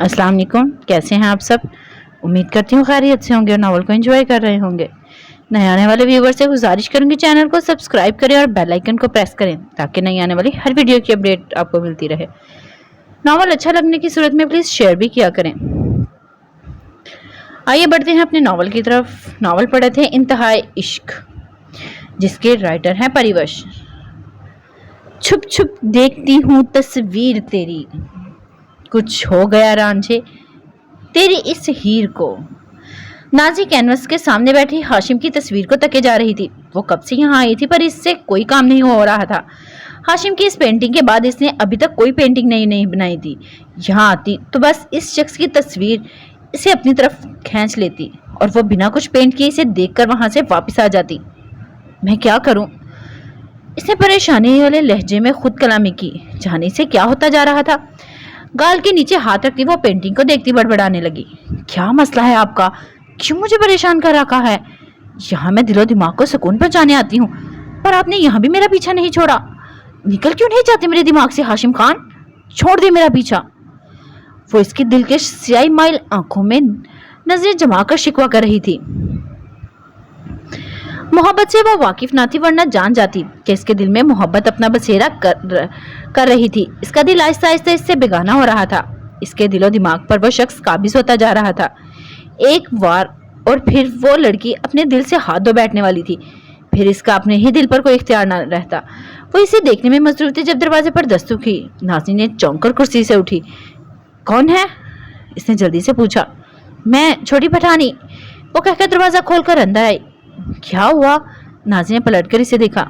अस्सलाम वालेकुम। कैसे हैं आप सब? उम्मीद करती हूँ खैरियत से होंगे और नावल को एंजॉय कर रहे होंगे। नए आने वाले व्यूवर से गुजारिश करूंगी चैनल को सब्सक्राइब करें और बेल आइकन को प्रेस करें ताकि नई आने वाली हर वीडियो की अपडेट आपको मिलती रहे। नावल अच्छा लगने की सूरत में प्लीज शेयर भी किया करें। आइए बढ़ते हैं अपने नावल की तरफ। नावल पढ़े थे इंतहाए इश्क, जिसके राइटर हैं परिवश। छुप छुप देखती हूँ तस्वीर तेरी, कुछ हो गया रांझे तेरी इस हीर को। नाजी कैनवस के सामने बैठी हाशिम की तस्वीर को तके जा रही थी। वो कब से यहाँ आई थी पर इससे कोई काम नहीं हो रहा था। हाशिम की इस पेंटिंग के बाद इसने अभी तक कोई पेंटिंग नहीं बनाई थी। यहाँ आती तो बस इस शख्स की तस्वीर इसे अपनी तरफ खींच लेती और वो बिना कुछ पेंट किए इसे देखकर वहां से वापस आ जाती। मैं क्या करूं? इसने परेशानी वाले लहजे में खुद कलामी की। जाने से क्या होता जा रहा था। गाल के नीचे हाथ रखती वो पेंटिंग को देखती बड़बड़ाने लगी। क्या मसला है आपका? क्यों मुझे परेशान कर रखा है? यहाँ मैं दिलो दिमाग को सुकून पहुंचाने आती हूँ, पर आपने यहाँ भी मेरा पीछा नहीं छोड़ा। निकल क्यों नहीं जाते मेरे दिमाग से हाशिम खान? छोड़ दे मेरा पीछा। वो इसकी दिल के स्याही माइल आंखों में नजरें जमाकर शिकवा कर रही थी। मोहब्बत से वो वाकिफ ना थी, वरना जान जाती कि इसके दिल में मोहब्बत अपना बसेरा कर रही थी। इसका दिल आहिस्ता आहिस्ता इससे बेगाना हो रहा था। इसके दिलो दिमाग पर वो शख्स काबिज होता जा रहा था। एक बार और फिर वो लड़की अपने दिल से हाथ धो बैठने वाली थी। फिर इसका अपने ही दिल पर कोई इख्तियार न रहता। वो इसे देखने में मसरूफ थी जब दरवाजे पर दस्तक हुई। नाज़नीन ने चौंक कर कुर्सी से उठी। कौन है? इसने जल्दी से पूछा। मैं, छोटी पठानी, वो कहकर दरवाजा खोलकर अंदर आई। क्या हुआ? नाज़नीन ने पलटकर इसे देखा।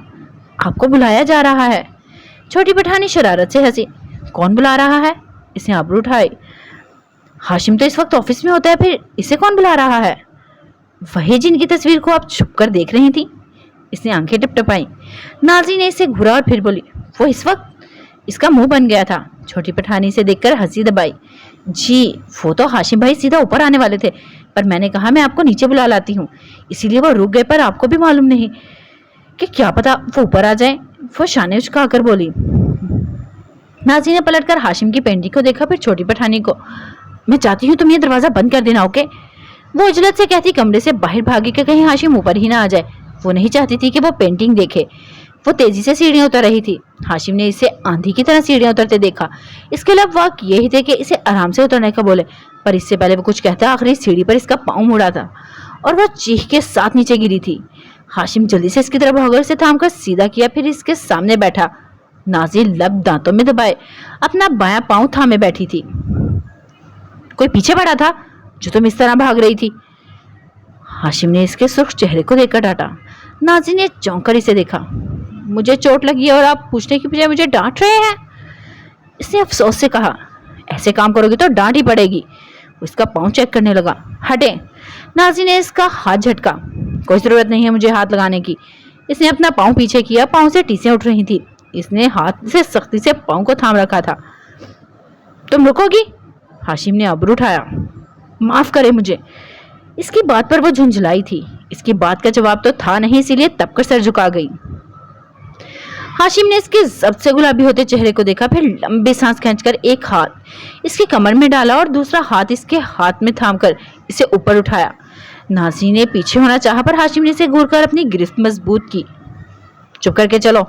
आपको बुलाया जा रहा है। छोटी पठानी शरारत से हंसी। कौन बुला रहा है? इसने आबरू उठाई। हाशिम तो इस वक्त ऑफिस में होता है, फिर इसे कौन बुला रहा है? वही जिनकी तस्वीर को आप छुप कर देख रही थी। इसने आंखें टपटपाई। नाज़नीन ने इसे घूरा और फिर बोली, वो इस वक्त? इसका मुंह बन गया था। छोटी पठानी से देखकर हंसी दबाई। जी, वो तो हाशिम भाई सीधा ऊपर आने वाले थे, पर मैंने कहा मैं आपको नीचे बुला लाती हूँ, इसीलिए वो रुक गए। पर आपको भी मालूम नहीं कि क्या पता वो ऊपर आ जाए। वो शाने उचका कर बोली। नाज़नीन ने पलटकर हाशिम की पेंटिंग को देखा, फिर छोटी पठानी को। मैं चाहती हूँ तुम ये दरवाजा बंद कर देना, ओके? वो उजलत से कहती कमरे से बाहर भागी कि कहीं हाशिम ऊपर ही ना आ जाए। वो नहीं चाहती थी कि वो पेंटिंग देखे। वो तेजी से सीढ़ियां उतर रही थी। हाशिम ने इसे आंधी की तरह सीढ़ियां उतरते देखा। इसके लिए वाक यही थे कि इसे आराम से उतरने का बोले, पर इससे पहले वो कुछ कहता आखिरी सीढ़ी पर इसका पांव मुड़ा था और वह चीख के साथ नीचे गिरी थी। हाशिम जल्दी से इसकी तरफ भागा, इसे थामकर सीधा किया, फिर इसके सामने बैठा। नाज़नीन लब दांतों में दबाए अपना बायां पांव थामे बैठी थी। कोई पीछे पड़ा था जो तुम इस तरह भाग रही थी? हाशिम ने इसके सुर्ख चेहरे को देखकर डांटा। नाज़नीन ने चौंक कर इसे देखा। मुझे चोट लगी है और आप पूछने की बजाय मुझे डांट रहे हैं? इसने अफसोस से कहा। ऐसे काम करोगे तो डांट ही पड़ेगी। वो इसका पांव चेक करने लगा। हटे। नाज़नीन ने इसका हाथ झटका। कोई जरूरत नहीं है मुझे हाथ लगाने की। इसने अपना पांव पीछे किया। पांव से टीसें उठ रही थी। इसने हाथ से सख्ती से पांव को थाम रखा था। तुम रुकोगी? हाशिम ने आबरू उठाया। माफ करे मुझे। इसकी बात पर वो झुंझलाई थी। इसकी बात का जवाब तो था नहीं, इसीलिए तपकर सर झुका गई। हाशिम ने इसके जब्त से गुलाबी होते चेहरे को देखा, फिर लंबी सांस खींचकर एक हाथ इसकी कमर में डाला और दूसरा हाथ इसके हाथ में थामकर इसे ऊपर उठाया। नाज़नीन ने पीछे होना चाहा, पर हाशिम ने इसे घूरकर अपनी गिरफ्त मजबूत की। चुप करके चलो।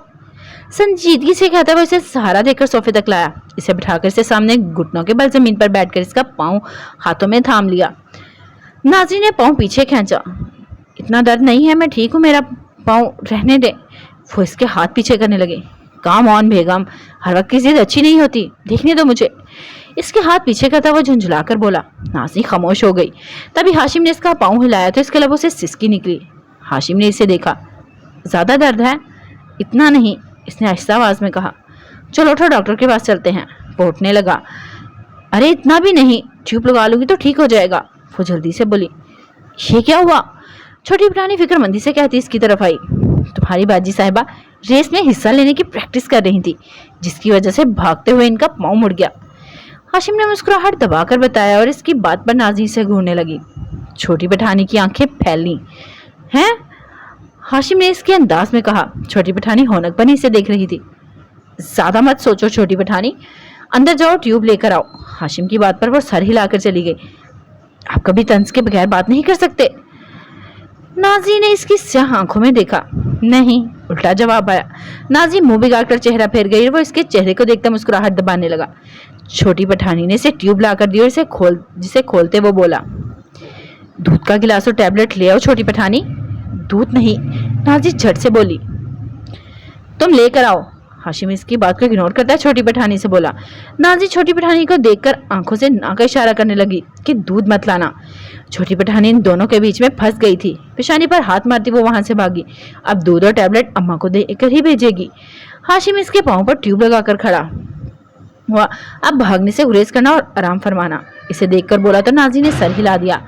संजीदगी से कहता हुआ इसे सहारा देकर सोफे तक लाया। इसे बिठाकर इसे सामने घुटनों के बल जमीन पर बैठकर इसका पांव हाथों में थाम लिया। नाज़नीन ने पांव पीछे खींचा। इतना दर्द नहीं है, मैं ठीक हूँ, मेरा पांव रहने दे। वो इसके हाथ पीछे करने लगे। काम ऑन बेगम, हर वक्त की जिद अच्छी नहीं होती, देखने दो मुझे। इसके हाथ पीछे करता हुआ झुंझलाकर बोला। नाज़नीन खामोश हो गई। तभी हाशिम ने इसका पांव हिलाया तो इसके लबों से सिसकी निकली। हाशिम ने इसे देखा। ज्यादा दर्द है? इतना नहीं, इसने आहिस्ता आवाज में कहा। चलो उठो, डॉक्टर के पास चलते हैं। वो उठने लगा। अरे इतना भी नहीं, ट्यूब लगा लूंगी तो ठीक हो जाएगा। वो जल्दी से बोली। ये क्या हुआ? छोटी पठानी फिक्रमंदी से कहती इसकी तरफ आई। तुम्हारी बाजी साहिबा रेस में हिस्सा लेने की प्रैक्टिस कर रही थी, जिसकी वजह से भागते हुए इनका पांव मुड़ गया। हाशिम ने मुस्कुराहट दबाकर बताया और इसकी बात पर नाज़नीन से घूरने लगी। छोटी पठानी की आंखें फैली। हैं? हाशिम ने इसके अंदाज में कहा। छोटी पठानी हौनक बनी इसे देख रही थी। ज्यादा मत सोचो छोटी पठानी, अंदर जाओ, ट्यूब लेकर आओ। हाशिम की बात पर वो सर हिलाकर चली गई। आप कभी तंज के बगैर बात नहीं कर सकते। नाजी ने इसकी स्याह आंखों में देखा। नहीं, उल्टा जवाब आया। नाजी मुंह बिगाड़कर चेहरा फेर गई और वो इसके चेहरे को देखकर मुस्कुराहट दबाने लगा। छोटी पठानी ने इसे ट्यूब लाकर दी और जिसे खोलते वो बोला, दूध का गिलास और टैबलेट ले आओ छोटी पठानी। दूध नहीं, नाजी झट से बोली। तुम लेकर आओ। हाशिम इसकी बात को इग्नोर करता है छोटी पठानी से बोला। नाजी छोटी पठानी को देखकर आंखों से ना का इशारा करने लगी कि दूध मत लाना। छोटी पठानी इन दोनों के बीच में फंस गई थी। पेशानी पर हाथ मारती वो वहां से भागी। अब दूध और टैबलेट अम्मा को देकर ही भेजेगी। हाशिम इसके पांव पर ट्यूब लगाकर खड़ा हुआ। अब भागने से गुरेज करना और आराम फरमाना। इसे देखकर बोला तो नाजी ने सर हिला दिया।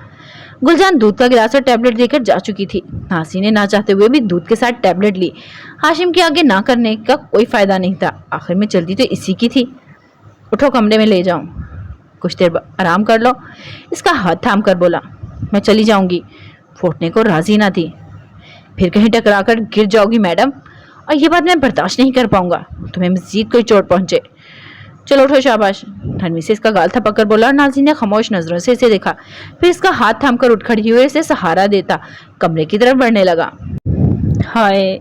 गुलजान दूध का गिलास और टैबलेट देकर जा चुकी थी। नाजी ने ना चाहते हुए भी दूध के साथ टैबलेट ली। हाशिम के आगे ना करने का कोई फायदा नहीं था। आखिर में चलती तो इसी की थी। उठो, कमरे में ले जाऊं, कुछ देर आराम कर लो। इसका हाथ थाम कर बोला, मैं चली जाऊंगी। फूटने को राजी ना थी। फिर कहीं टकरा कर गिर जाओगी मैडम, और ये बात मैं बर्दाश्त नहीं कर पाऊंगा, तुम्हें मजीद कोई चोट पहुंचे। चलो उठो, शाबाश। धनवी से इसका गाल थपक कर बोला। नाजी ने खामोश नजरों से इसे देखा, फिर इसका हाथ थाम कर उठ खड़ी हुई इसे सहारा देता कमरे की तरफ बढ़ने लगा। हाय,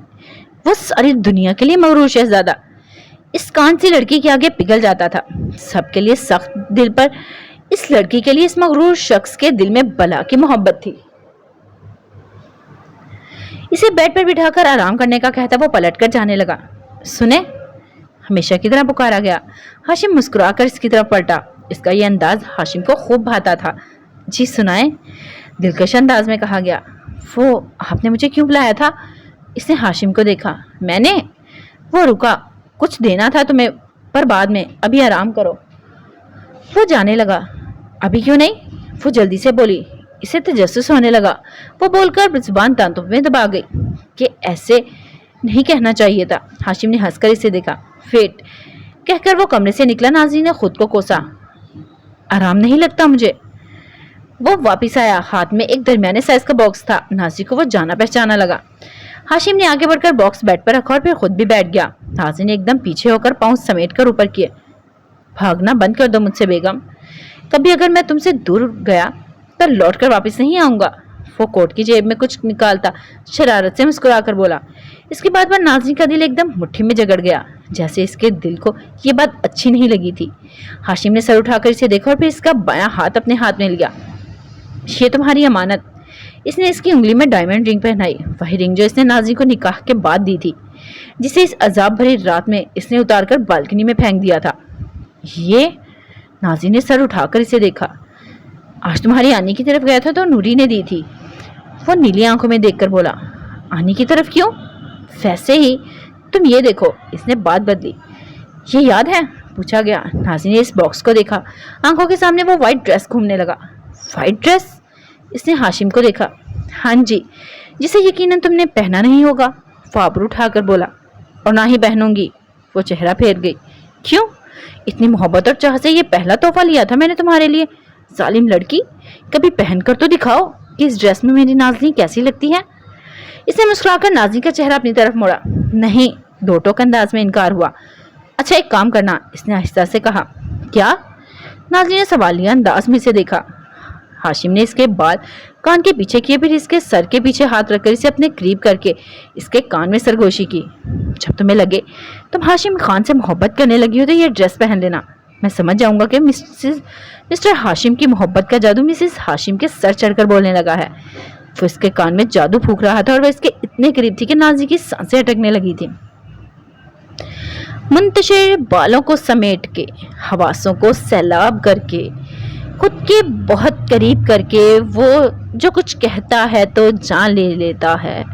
वो सारी दुनिया के लिए मगरूर शहजादा इस कान सी लड़की के आगे पिघल जाता था। सबके लिए सख्त दिल पर इस लड़की के लिए इस मगरूर शख्स के दिल में बला की मोहब्बत थी। इसे बेड पर बिठाकर आराम करने का कहता वो पलटकर जाने लगा। सुने, हमेशा की तरह पुकारा गया। हाशिम मुस्कुराकर इसकी तरफ पलटा। इसका ये अंदाज हाशिम को खूब भाता था। जी सुनाए, दिलकश अंदाज में कहा गया। वो आपने मुझे क्यों बुलाया था? इसने हाशिम को देखा। मैंने? वो रुका। कुछ देना था तुम्हें, पर बाद में, अभी आराम करो। वो जाने लगा। अभी क्यों नहीं? वो जल्दी से बोली। इसे तजस्सुस होने लगा। वो बोलकर जुबान दांतों में दबा गई कि ऐसे नहीं कहना चाहिए था। हाशिम ने हंसकर इसे देखा। फेट कहकर वो कमरे से निकला। नाजी ने खुद को कोसा। आराम नहीं लगता मुझे। वो वापस आया। हाथ में एक दरमियाने साइज का बॉक्स था। नाजी को वो जाना पहचाना लगा। हाशिम ने आगे बढ़कर बॉक्स बेड पर रखा और फिर खुद भी बैठ गया। नाजी ने एकदम पीछे होकर पांव समेट कर ऊपर किए। भागना बंद कर दो मुझसे बेगम। कभी अगर मैं तुमसे दूर गया तो लौट कर वापस नहीं आऊंगा। वो कोट की जेब में कुछ निकालता शरारत से मुस्कुराकर बोला। इसकी बात पर नाज़रीन का दिल एकदम मुट्ठी में जकड़ गया, जैसे इसके दिल को ये बात अच्छी नहीं लगी थी। हाशिम ने सर उठाकर इसे देखा और फिर इसका बायां हाथ अपने हाथ में लिया। ये तुम्हारी अमानत। इसने इसकी उंगली में डायमंड रिंग पहनाई, वही रिंग जो इसने नाज़रीन को निकाह के बाद दी थी, जिसे इस अजाब भरी रात में इसने उतारकर बालकनी में फेंक दिया था। ये नाज़रीन ने सर उठाकर इसे देखा। आज तुम्हारी आनी की तरफ गया था तो नूरी ने दी थी। वो नीली आंखों में देखकर बोला, आनी की तरफ क्यों? वैसे ही। तुम ये देखो। इसने बात बदली। ये याद है? पूछा गया। नाज़रीन ने इस बॉक्स को देखा। आंखों के सामने वो व्हाइट ड्रेस घूमने लगा। White dress? इसने हाशिम को देखा। हाँ जी, जिसे यकीनन तुमने पहना नहीं होगा। वो आबरू उठाकर बोला। और ना ही पहनूंगी। वो चेहरा फेर गई। क्यों? इतनी मोहब्बत और चाह से ये पहला तोहफा लिया था मैंने तुम्हारे लिए। जालिम लड़की, कभी पहन कर तो दिखाओ कि इस ड्रेस में मेरी नाज़रीन कैसी लगती है। इसने मुस्कुराकर नाज़रीन का चेहरा अपनी तरफ मोड़ा। नहीं, दो टोक अंदाज में इनकार हुआ। अच्छा एक काम करना, इसने आहिस्ता से कहा। क्या? नाज़रीन ने सवालिया अंदाज में से देखा। हाशिम ने इसके बाल कान के पीछे किए, फिर इसके सर के पीछे हाथ रखकर इसे अपने करीब करके इसके कान में सरगोशी की। जब तुम्हें लगे तुम हाशिम खान से मोहब्बत करने लगी हो तो ये ड्रेस पहन लेना। मैं समझ जाऊंगा कि मिस्टर हाशिम की मोहब्बत का जादू मिसिस हाशिम के सर चढ़कर बोलने लगा है। वो इसके कान में जादू फूंक रहा था और वह इसके इतने करीब थी कि नाज़रीन की सांसें अटकने लगी थी। मुंतशिर बालों को समेट के, हवासों को सैलाब करके, खुद के बहुत करीब करके वो जो कुछ कहता है तो जान ले लेता है।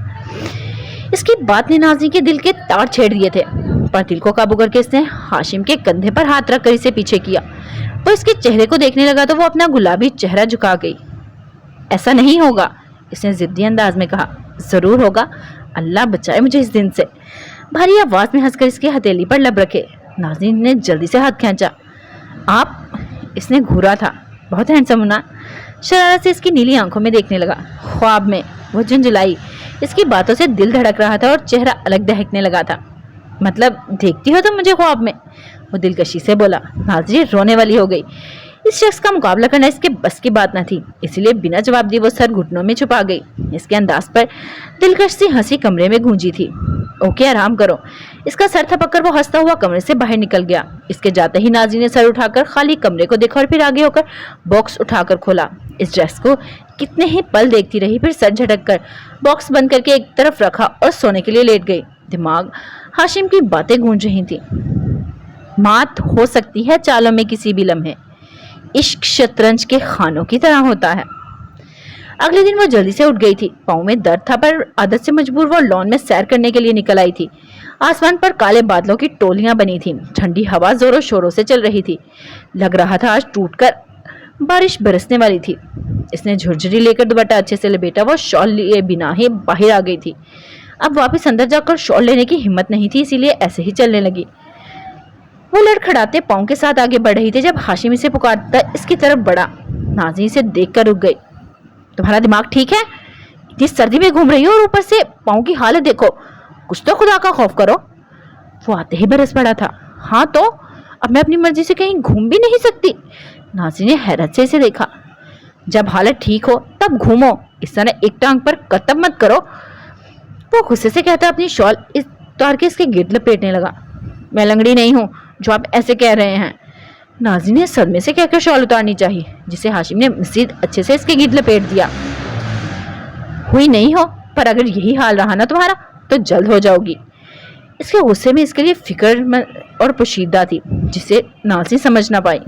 इसकी बात ने नाज़रीन के दिल के तार छेड़ दिए थे, पर दिल को काबू करके इसने हाशिम के कंधे पर हाथ रखकर इसे पीछे किया। वो इसके चेहरे को देखने लगा तो वो अपना गुलाबी चेहरा झुका गई। ऐसा नहीं होगा, इसने जिद्दी अंदाज में कहा। जरूर होगा, अल्लाह बचाए मुझे इस दिन से। भारी आवाज में हंसकर इसकी हथेली पर लब रखे। नाज़रीन ने जल्दी से हाथ खींचा। आप? इसने घूरा था। बहुत हैंडसम होना। शरारत से इसकी नीली आंखों में देखने लगा। ख्वाब में वो झुंझुलाई। इसकी बातों से दिल धड़क रहा था और चेहरा अलग दहकने लगा था। मतलब देखती हो तुम मुझे ख्वाब में? वो दिलकशी से बोला। नाज़रीन रोने वाली हो गई। इस शख्स का मुकाबला करना इसके बस की बात न थी, इसलिए बिना जवाब दिए वो सर घुटनों में छुपा गई। इसके अंदाज पर दिलकश सी हंसी कमरे में गूंजी थी। ओके, आराम करो। इसका सर थपककर वो हंसता हुआ कमरे से बाहर निकल गया। इसके जाते ही नाज़ी ने सर उठाकर खाली कमरे को देखा और फिर आगे होकर बॉक्स उठाकर खोला। इस ड्रेस को कितने ही पल देखती रही, फिर सर झटक कर बॉक्स बंद करके एक तरफ रखा और सोने के लिए लेट गई। दिमाग हाशिम की बातें गूंज रही थी। मात हो सकती है चालों में किसी भी लम्हे, इश्क शतरंज के खानों की तरह होता है। अगले दिन वो जल्दी से उठ गई थी। पाँव में दर्द था पर आदत से मजबूर वो लॉन में सैर करने के लिए निकल आई थी। आसमान पर काले बादलों की टोलियां बनी थी। ठंडी हवा जोरों शोरों से चल रही थी। लग रहा था आज टूटकर बारिश बरसने वाली थी। इसने झुरझुरी लेकर दुपट्टा अच्छे से लपेटा, वो शॉल लिए बिना ही बाहर आ गई थी। अब वापस अंदर जाकर शॉल लेने की हिम्मत नहीं थी, इसीलिए ऐसे ही चलने लगी। वो लड़खड़ाते पाँव के साथ आगे बढ़ रही थी जब हाशिम इसे पुकारता इसकी तरफ बढ़ा। नाज़ी इसे देखकर रुक गई। तुम्हारा दिमाग ठीक है? इतनी सर्दी में घूम रही हो और ऊपर से पाँव की हालत देखो, कुछ तो खुदा का खौफ करो। वो आते ही बरस पड़ा था। हाँ तो अब मैं अपनी मर्जी से कहीं घूम भी नहीं सकती। नाज़ी ने हैरत से इसे देखा। जब हालत ठीक हो तब घूमो, इस तरह एक टांग पर करतब मत करो। वो गुस्से से कहता अपनी शॉल उतार के इसके गिर्द लपेटने लगा। मैं लंगड़ी नहीं हूँ जो आप ऐसे कह रहे हैं। नाज़ी ने सदमे से कहकर शॉल उतारनी चाहिए, जिसे हाशिम ने मज़ीद अच्छे से इसके गिर्द लपेट दिया। हुई नहीं हो, पर अगर यही हाल रहा ना तुम्हारा तो जल्द हो जाओगी। इसके गुस्से में इसके लिए फिक्र और पोशीदा थी, जिसे नाज़ी समझ ना पाई।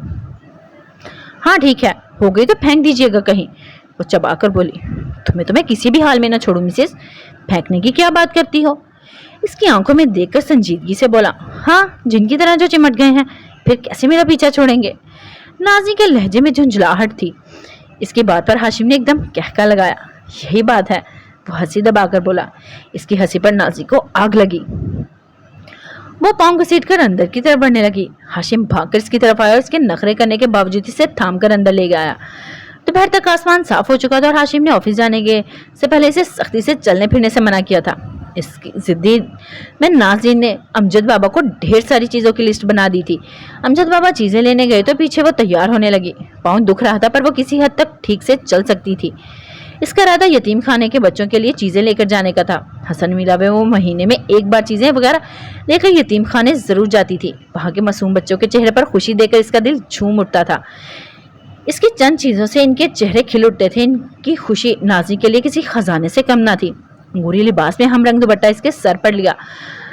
हाँ ठीक है, हो गई तो फेंक दीजिएगा कहीं। वो चबाकर बोली। तुम्हें किसी भी हाल में ना छोड़ू मिसेस, फेंकने की क्या बात करती हो? इसकी आंखों में देखकर संजीदगी से बोला। हाँ, जिनकी तरह जो चिमट गए हैं फिर कैसे मेरा पीछा छोड़ेंगे? नाज़ी के लहजे में झुंझलाहट थी। इसकी बात पर हाशिम ने एकदम कहका लगाया। यही बात है, वो हंसी दबाकर बोला। इसकी हंसी पर नाज़ी को आग लगी। वो पाँव घसीटकर अंदर की तरफ बढ़ने लगी। हाशिम भागकर इसकी तरफ आया और इसके नखरे करने के बावजूद इसे थामकर अंदर ले गया। दोपहर तक आसमान साफ हो चुका था और हाशिम ने ऑफिस जाने के से पहले इसे सख्ती से चलने फिरने से मना किया था। इसकी जिद्दी में नाज़ी ने अमजद बाबा को ढेर सारी चीज़ों की लिस्ट बना दी थी। अमजद बाबा चीज़ें लेने गए तो पीछे वो तैयार होने लगी। पाँव दुख रहा था पर वो किसी हद तक ठीक से चल सकती थी। इसका इरादा यतीम खाने के बच्चों के लिए चीज़ें लेकर जाने का था। हसन मीला में वो महीने में एक बार चीज़ें वगैरह लेकर यतीम खाने ज़रूर जाती थी। वहाँ के मासूम बच्चों के चेहरे पर खुशी देखकर इसका दिल झूम उठता था। इसकी चंद चीज़ों से इनके चेहरे खिल उठते थे। इनकी खुशी नाज़ी के लिए किसी खजाने से कम ना थी। अंगूरी लिबास में हम रंग दुपट्टा इसके सर पर लिया,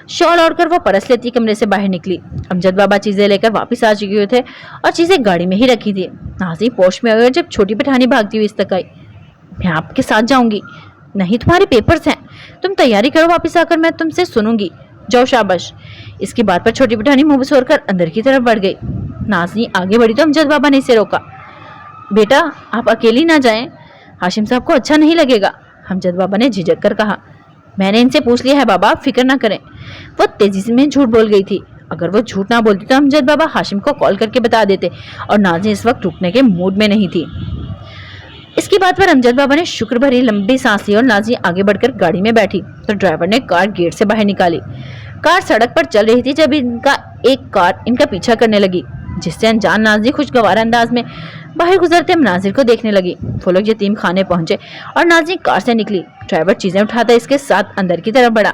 शॉल ओढ़कर वो परस लेती कमरे से बाहर निकली। अमजद बाबा चीज़ें लेकर वापस आ चुके हुए थे और चीज़ें गाड़ी में ही रखी थी। नाज़ी पोश में आई और जब छोटी पठानी भागती हुई इस तक आई। मैं आपके साथ जाऊंगी। नहीं, तुम्हारे पेपर्स हैं, तुम तैयारी करो, वापस आकर मैं तुमसे सुनूंगी। जाओ शाबाश। इसकी बात पर छोटी पठानी मुंह छोड़कर अंदर की तरफ बढ़ गई। नाज़ी आगे बढ़ी तो अमजद बाबा ने इसे रोका। बेटा, आप अकेली ना जाएं, हाशिम साहब को अच्छा नहीं लगेगा। अमजद बाबा ने झिझक कर कहा। मैंने इनसे पूछ लिया है बाबा, आप फिक्र ना करें। वो तेजी में झूठ बोल गई थी। अगर वो झूठ ना बोलती तो अमजद बाबा हाशिम को कॉल करके बता देते और नाज़ी इस वक्त रुकने के मूड में नहीं थी। इसकी बात पर अमजद बाबा ने शुक्र भरी लंबी सांस ली और नाज़ी आगे बढ़कर गाड़ी में बैठी तो ड्राइवर ने कार गेट से बाहर निकाली। कार सड़क पर चल रही थी जब एक कार इनका पीछा करने लगी, जिससे अनजान नाज़ी खुशगवार अंदाज में बाहर गुजरते मनाजिर को देखने लगी। वो लोग यतीम खाने पहुंचे और नाज़ी कार से निकली। ड्राइवर चीजें उठाता इसके साथ अंदर की तरफ बढ़ा।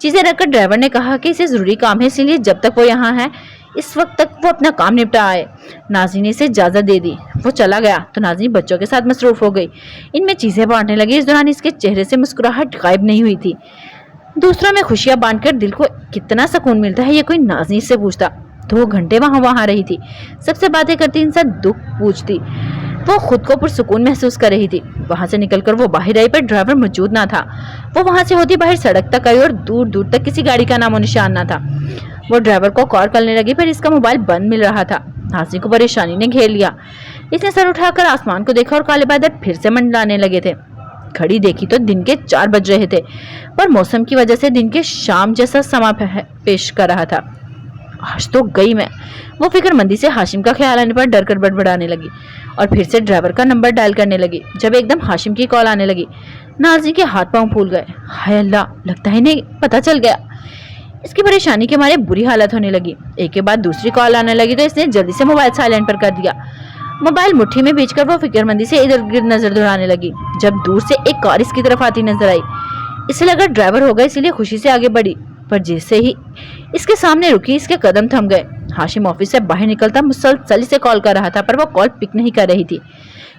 चीजें रखकर ड्राइवर ने कहा कि इसे जरूरी काम है, इसलिए जब तक वो यहाँ है इस वक्त तक वो अपना काम निपटा आए। नाज़ी ने इसे इजाजत दे दी। वो चला गया तो नाज़ी बच्चों के साथ मसरूफ हो गई। इनमें चीजें बांटने लगी। इस दौरान इसके चेहरे से मुस्कुराहट गायब नहीं हुई थी। दूसरों में खुशियां बांटकर दिल को कितना सुकून मिलता है, ये कोई नाज़ी से पूछता। 2 घंटे वहां रही थी, सबसे बातें करती, इनसे दुख पूछती। वो खुद को पुरसुकून महसूस कर रही थी। वहां से निकलकर वो बाहर आई पर ड्राइवर मौजूद ना था। वो वहां से होती बाहर सड़क तक आई और दूर दूर तक किसी गाड़ी का नामो निशान ना था। वो ड्राइवर को कॉल करने लगी पर इसका मोबाइल बंद मिल रहा था। नाज़ी को परेशानी ने घेर लिया। इसने सर उठाकर आसमान को देखा और काले बादल फिर से मंडलाने लगे थे। घड़ी देखी तो दिन के 4 बज रहे थे, पर मौसम की वजह से दिन के शाम जैसा समा पेश कर रहा था। आज तो गई मैं। वो फिक्रमंदी से हाशिम का ख्याल आने पर डर कर बड़बड़ाने लगी और फिर से ड्राइवर का नंबर डायल करने लगी। जब एकदम हाशिम की कॉल आने लगी, नाज़ी के हाथ पांव फूल गए। हाय अल्लाह, लगता है इन्हें पता चल गया। इसकी परेशानी के मारे बुरी हालत होने लगी। एक के बाद दूसरी कॉल आने लगी तो इसने जल्दी से मोबाइल साइलेंट पर कर दिया। मोबाइल मुट्ठी में बेचकर वो फिक्रमंदी से इधर गिर नजर दौड़ाने लगी, जब दूर से एक कार इसकी तरफ आती नजर आई। इसे लगा ड्राइवर होगा, इसीलिए खुशी से आगे बढ़ी, पर जैसे ही इसके सामने रुकी इसके कदम थम गए। हाशिम ऑफिस से बाहर निकलता मुसलसल इसे कॉल कर रहा था, पर वो कॉल पिक नहीं कर रही थी।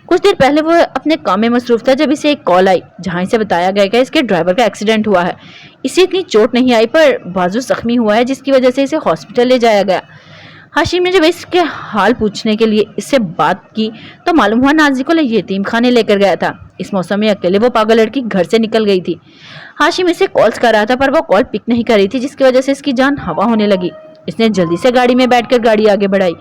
कुछ देर पहले वो अपने काम में मसरूफ था जब इसे एक कॉल आई, जहां इसे बताया गया कि इसके ड्राइवर का एक्सीडेंट हुआ है। इसे इतनी चोट नहीं आई, पर बाजू जख्मी हुआ है, जिसकी वजह से इसे हॉस्पिटल ले जाया गया। हाशिम ने जब इसके हाल पूछने के लिए इससे बात की तो मालूम हुआ नाजी को यतीम खाने लेकर गया था। इस मौसम में अकेले वो पागल लड़की घर से निकल गई थी। हाशिम इसे कॉल्स कर रहा था, पर वो कॉल पिक नहीं कर रही थी, जिसकी वजह से इसकी जान हवा होने लगी। इसने जल्दी से गाड़ी में बैठकर गाड़ी आगे बढ़ाई,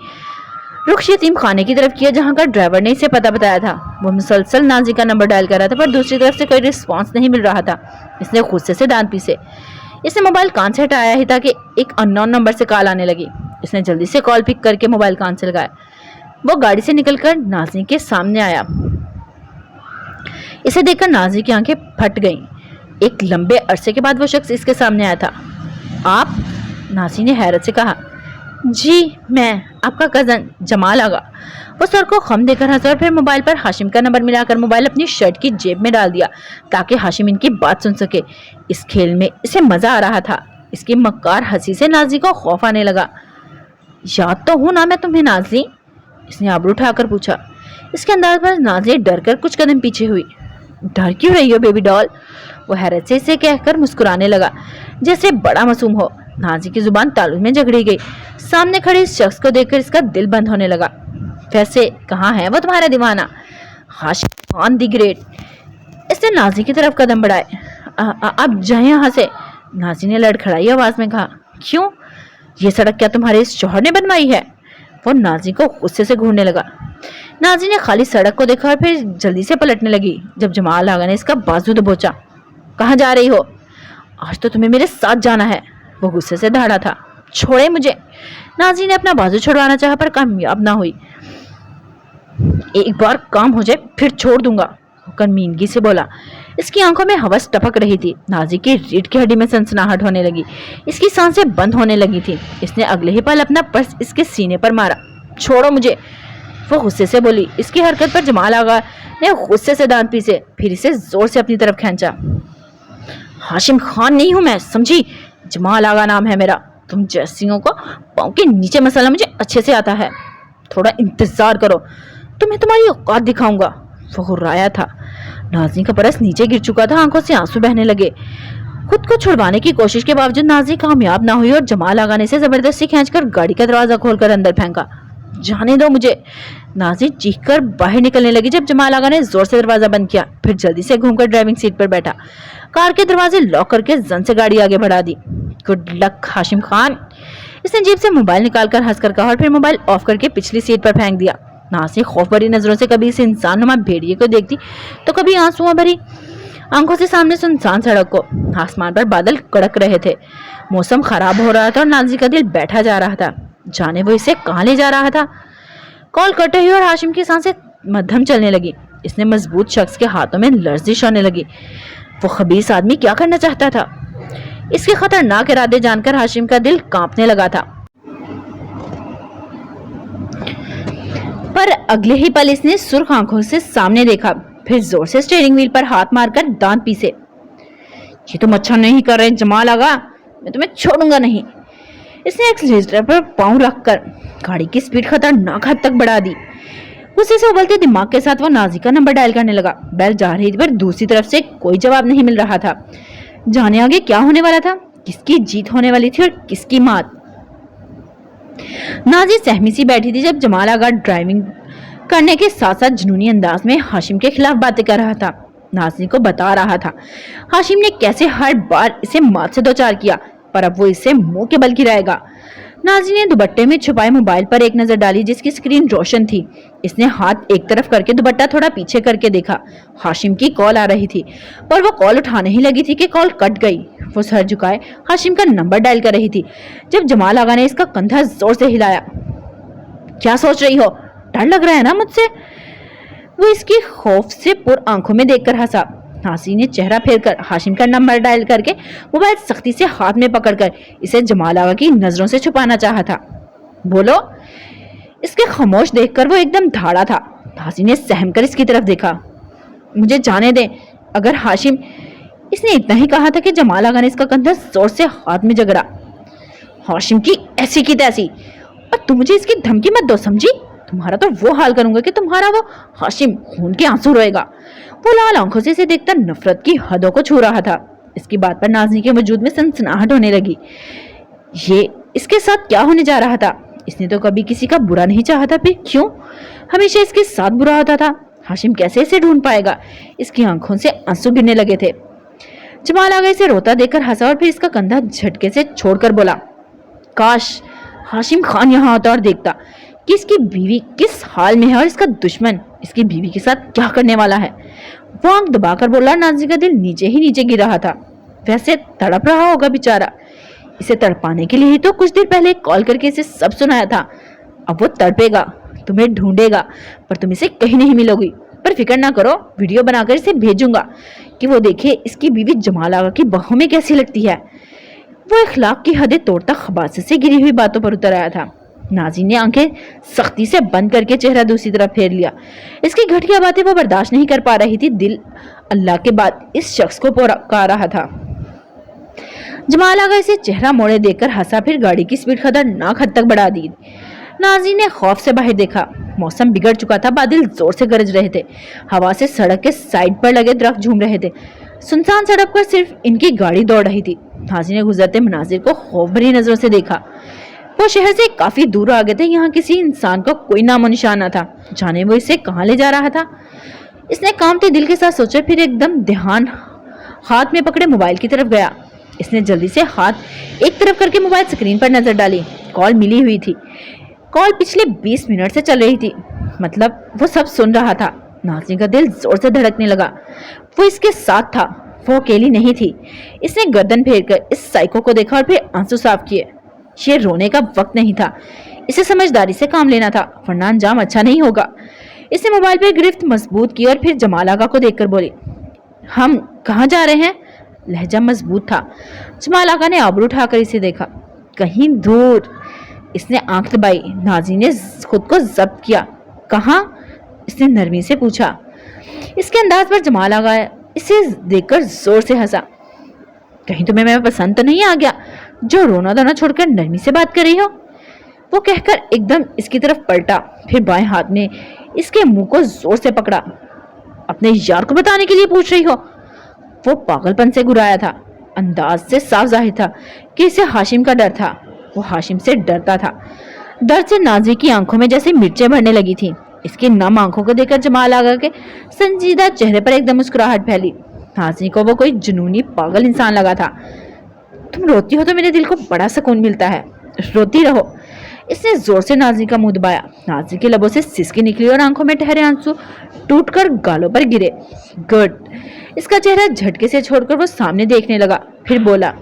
रुख यतीम खाने की तरफ किया, जहां का ड्राइवर ने इसे पता बताया था। वो मुसलसल नाजी का नंबर डायल कर रहा था, पर दूसरी तरफ से कोई रिस्पॉन्स नहीं मिल रहा था। इसने गुस्से से दांत पीसे। इसने मोबाइल कान से हटाया ही था कि एक अननोन नंबर से कॉल आने लगी। इसने जल्दी से कॉल पिक करके मोबाइल कान से लगाया। वो गाड़ी से निकलकर नाजी के सामने आया। इसे देखकर नाजी की आंखें फट गईं। एक लंबे अरसे के बाद वो शख्स इसके सामने आया था। आप? नाजी ने हैरत से कहा। जी मैं, आपका कजन जमाल आगा। वो सर को खम देकर हंसा और फिर मोबाइल पर हाशिम का नंबर मिलाकर मोबाइल अपनी शर्ट की जेब में डाल दिया, ताकि हाशिम इनकी बात सुन सके। इस खेल में इसे मजा आ रहा था। इसकी मक्कार हंसी से नाजी को खौफ आने लगा। याद तो हूं ना मैं तुम्हें नाजी? इसने आबरू उठाकर पूछा। इसके अंदाज पर नाजी डर कर कुछ कदम पीछे हुई। डर क्यों रही हो बेबी डॉल? वो हैरत से इसे कहकर मुस्कुराने लगा, जैसे बड़ा मासूम हो। नाजी की जुबान तालू में जकड़ी गई। सामने खड़े इस शख्स को देखकर इसका दिल बंद होने लगा। वैसे कहाँ है वो तुम्हारा दीवाना? Hashim Khan the great. इसने नाजी की तरफ कदम बढ़ाए। अब जाए यहाँ से, नाजी ने लड़खड़ाई आवाज में कहा। क्यों? ये सड़क क्या तुम्हारे इस शौहर ने बनवाई है? वो नाजी को गुस्से से घूरने लगा। नाजी ने खाली सड़क को देखा और फिर जल्दी से पलटने लगी, जब जमाल आगा ने इसका बाजू दबोचा। कहाँ जा रही हो? आज तो तुम्हें मेरे साथ जाना है। वो गुस्से से दहाड़ा था। छोड़े मुझे। नाजी ने अपना बाजू छुड़वाना चाहा, पर कामयाब ना हुई। एक बार काम हो जाए फिर छोड़ दूंगा, कमीनगी से बोला। इसकी आंखों में हवस टपक रही थी। नाजी की रीढ़ की हड्डी में सनसनाहट होने लगी। इसकी सांसें बंद होने लगी थी। इसने अगले ही पल अपना पर्स इसके सीने पर मारा। छोड़ो मुझे, वो गुस्से से बोली। इसकी हरकत पर जमाल आगा ने गुस्से से दांत पीसे, फिर इसे जोर से अपनी तरफ खींचा। हाशिम खान नहीं हूं मैं, समझी? जमाल आगा नाम है मेरा। तुम जैसियों को पाँव के नीचे मसाला मुझे अच्छे से आता है। थोड़ा इंतजार करो, तुम्हें तुम्हारी औकात दिखाऊंगा। वो हुर्राया था। नाजी का परस नीचे गिर चुका था, आंखों से आंसू बहने लगे। खुद को छुड़वाने की कोशिश के बावजूद नाजी कामयाब ना हुई और जमाल आगा ने इसे जबरदस्ती खींचकर गाड़ी का दरवाजा खोलकर अंदर फेंका। जाने दो मुझे, नाजी चीखकर बाहर निकलने लगी, जब जमाल आगा ने जोर से दरवाजा बंद किया, फिर जल्दी से घूमकर ड्राइविंग सीट पर बैठा। कार के दरवाजे लॉक करके जन से गाड़ी आगे बढ़ा दी। Good luck Hashim Khan. इसने जेब से मोबाइल निकालकर हंसकर कहा और फिर मोबाइल ऑफ करके पिछली सीट पर फेंक दिया। नाजी खौफ भरी नजरों से कभी इस इंसान नुमा भेड़िए को देखती तो कभी आंसुओं भरी आंखों से सामने सुनसान सड़क को। आसमान पर बादल कड़क रहे थे। मौसम खराब हो रहा था और नाजी का दिल बैठा जा रहा था। जाने वो इसे कहाँ ले जा रहा था। कॉल कटे हुई और हाशिम की सांसें मध्यम चलने लगी। इसने मजबूत शख्स के हाथों में लर्जिश होने लगी। वो खबीस आदमी क्या करना चाहता था? इसके खतरनाक इरादे जानकर हाशिम का दिल कांपने लगा था, पर अगले ही पल इसने सुर्ख आंखों से सामने देखा, फिर जोर से स्टीयरिंग व्हील पर हाथ मारकर दांत पीसे। ये तुम अच्छा नहीं कर रहे जमाल आगा, मैं तुम्हें छोड़ूंगा नहीं। इसने एक्सीलरेटर पर पांव रखकर गाड़ी की स्पीड खतरनाक हद तक बढ़ा दी। गुस्से से उबलते दिमाग के साथ वो नाजी का नंबर डायल करने लगा। बेल जा रही थी, पर दूसरी तरफ से कोई जवाब नहीं मिल रहा था। जाने आगे क्या होने वाला था, किसकी जीत होने वाली थी और किसकी मात। नाजी सहमी सी बैठी थी जब जमाल आगा ड्राइविंग करने के साथ साथ जुनूनी अंदाज में हाशिम के खिलाफ बातें कर रहा था। नाजी को बता रहा था हाशिम ने कैसे हर बार इसे मात से दो चार किया, पर अब वो इसे मुंह के बल गिराएगा। नाजी ने दुपट्टे में छुपाए मोबाइल पर एक नजर डाली, जिसकी स्क्रीन रोशन थी। इसने हाथ एक तरफ करके दुपट्टा थोड़ा पीछे करके देखा। हाशिम की कॉल आ रही थी, पर वो कॉल उठाने ही लगी थी कि कॉल कट गई। वो सर झुकाए हाशिम का नंबर डायल कर रही थी, जब जमाल आगा ने इसका कंधा जोर से हिलाया। क्या सोच रही हो, डर लग रहा है ना मुझसे? वो इसकी खौफ से पुर आंखों में देखकर हंसा। नाजी ने चेहरा फेरकर हाशिम का नंबर डायल करके मोबाइल सख्ती से हाथ में पकड़कर इसे जमाल आगा की नजरों से छुपाना चाहा था। बोलो। اس کے خاموش دیکھ کر وہ ایک دم دھاڑا تھا۔ نازی نے سہم کر اس کی طرف دیکھا۔ مجھے جانے دیں اگر ہاشم، اس نے اتنا ہی کہا تھا کہ جمال آغا نے اس کا کندھا زور سے ہاتھ میں جگڑا۔ ہاشم کی ایسی کی تیسی، اور تم مجھے اس کی دھمکی مت دو، سمجھی؟ تمہارا تو وہ حال کروں گا کہ تمہارا وہ ہاشم خون کے آنسو روئے گا۔ وہ لال آنکھوں سے اسے دیکھتا نفرت کی حدوں کو چھو رہا تھا۔ اس کی بات پر نازنی کے وجود میں سنسناہٹ ہونے لگی۔ یہ اس کے ساتھ کیا ہونے جا رہا تھا؟ اس نے تو کبھی کسی کا برا نہیں چاہا تھا، پھر کیوں ہمیشہ اس کے ساتھ برا ہوتا تھا؟ ہاشم کیسے اسے ڈھونڈ پائے گا؟ اس کی آنکھوں سے آنسو گرنے لگے تھے۔ جمال آغا اسے روتا دیکھ کر ہنسا اور پھر اس کا کندھا جھٹکے سے چھوڑ کر بولا، کاش ہاشم خان یہاں ہوتا اور دیکھتا کہ اس کی بیوی کس حال میں ہے اور اس کا دشمن اس کی بیوی کے ساتھ کیا کرنے والا ہے۔ وہ آنکھ دبا کر بولا، نازی کا دل نیچے ہی نیچے گر رہا تھا۔ ویسے تڑپ رہا ہوگا بیچارہ، اسے تڑپانے کے لیے ہی تو کچھ دیر پہلے کال کر کے اسے سب سنایا تھا۔ اب وہ تڑپے گا، تمہیں ڈھونڈے گا، پر تم اسے کہیں نہیں ملو گی۔ پر فکر نہ کرو، ویڈیو بنا کر اسے بھیجوں گا کہ وہ دیکھے اس کی بیوی جمال آغا کی باہوں میں کیسی لگتی ہے۔ وہ اخلاق کی حدیں توڑتا خباثت سے گری ہوئی باتوں پر اتر آیا تھا۔ نازی نے آنکھیں سختی سے بند کر کے چہرہ دوسری طرف پھیر لیا۔ اس کی گھٹیا باتیں وہ برداشت نہیں کر پا رہی تھی۔ دل اللہ کے بعد اس شخص کو پکار رہا تھا۔ جمال آغا اسے چہرہ موڑے دیکھ کر ہنسا، پھر گاڑی کی سپیڈ خطرناک حد تک بڑھا دی۔ نازی نے خوف سے باہر دیکھا۔ موسم بگڑ چکا تھا، بادل زور سے گرج رہے تھے، ہوا سے سڑک کے سائڈ پر لگے درخت جھوم رہے تھے۔ سنسان سڑک پر صرف ان کی گاڑی دوڑ رہی تھی۔ نازی نے گزرتے مناظر کو خوف بھری نظروں سے دیکھا۔ وہ شہر سے کافی دور آ گئے تھے، یہاں کسی انسان کا کوئی نام و نشان نہ تھا۔ جانے وہ اسے کہاں لے جا رہا تھا؟ اس نے کانپتے دل کے ساتھ سوچا، پھر ایک دم دھیان ہاتھ میں پکڑے موبائل کی طرف گیا۔ اس نے جلدی سے ہاتھ ایک طرف کر کے موبائل سکرین پر نظر ڈالی۔ کال ملی ہوئی تھی۔ کال پچھلے 20 منٹ سے چل رہی تھی، مطلب وہ سب سن رہا تھا۔ نازی کا دل زور سے دھڑکنے لگا۔ وہ اس کے ساتھ تھا، وہ اکیلی نہیں تھی۔ اس نے گردن پھیر کر اس سائیکو کو دیکھا اور پھر آنسو صاف کیے۔ یہ رونے کا وقت نہیں تھا، اسے سمجھداری سے کام لینا تھا، ورنہ انجام اچھا نہیں ہوگا۔ اس نے موبائل پہ گرفت مضبوط کی اور پھر جمال آغا کو دیکھ کر بولی، ہم کہاں جا رہے ہیں؟ لہجہ مضبوط تھا۔ جمال آغا نے آبرو اٹھا کر اسے دیکھا۔ کہیں دور۔ اس نے آنکھ دبائی۔ نازی نے خود کو ضبط کیا۔ کہاں؟ اس نے نرمی سے پوچھا۔ اس کے انداز پر جمال آغا اسے دیکھ کر زور سے ہنسا۔ کہیں تمہیں میں پسند تو نہیں آ گیا جو رونا دھونا چھوڑ کر نرمی سے بات کر رہی ہو؟ وہ کہہ کر ایک دم اس کی طرف پلٹا، پھر بائیں ہاتھ میں اس کے منہ کو زور سے پکڑا۔ اپنے یار کو بتانے کے لیے پوچھ رہی ہو؟ وہ پاگل پن سے گرایا تھا۔ انداز سے صاف ظاہر تھا کہ اسے ہاشم کا ڈر تھا۔ وہ ہاشم سے ڈرتا تھا۔ ڈر سے نازی کی آنکھوں میں جیسے مرچیں بھرنے لگی تھی۔ اس کی نم آنکھوں کو دیکھ کر جمال آغا کے سنجیدہ چہرے پر ایک دم مسکراہٹ پھیلی۔ نازی کو وہ کوئی جنونی پاگل انسان لگا تھا۔ تم روتی ہو تو میرے دل کو بڑا سکون ملتا ہے، روتی رہو۔ اس نے زور سے نازی کا منہ دبایا۔ نازی کے لبوں سے سسکی نکلی اور آنکھوں میں ٹھہرے آنسو ٹوٹ کر گالوں پر گرے۔ گڈ۔ اس کا چہرہ جھٹکے سے چھوڑ کر وہ سامنے دیکھنے لگا، پھر بولا،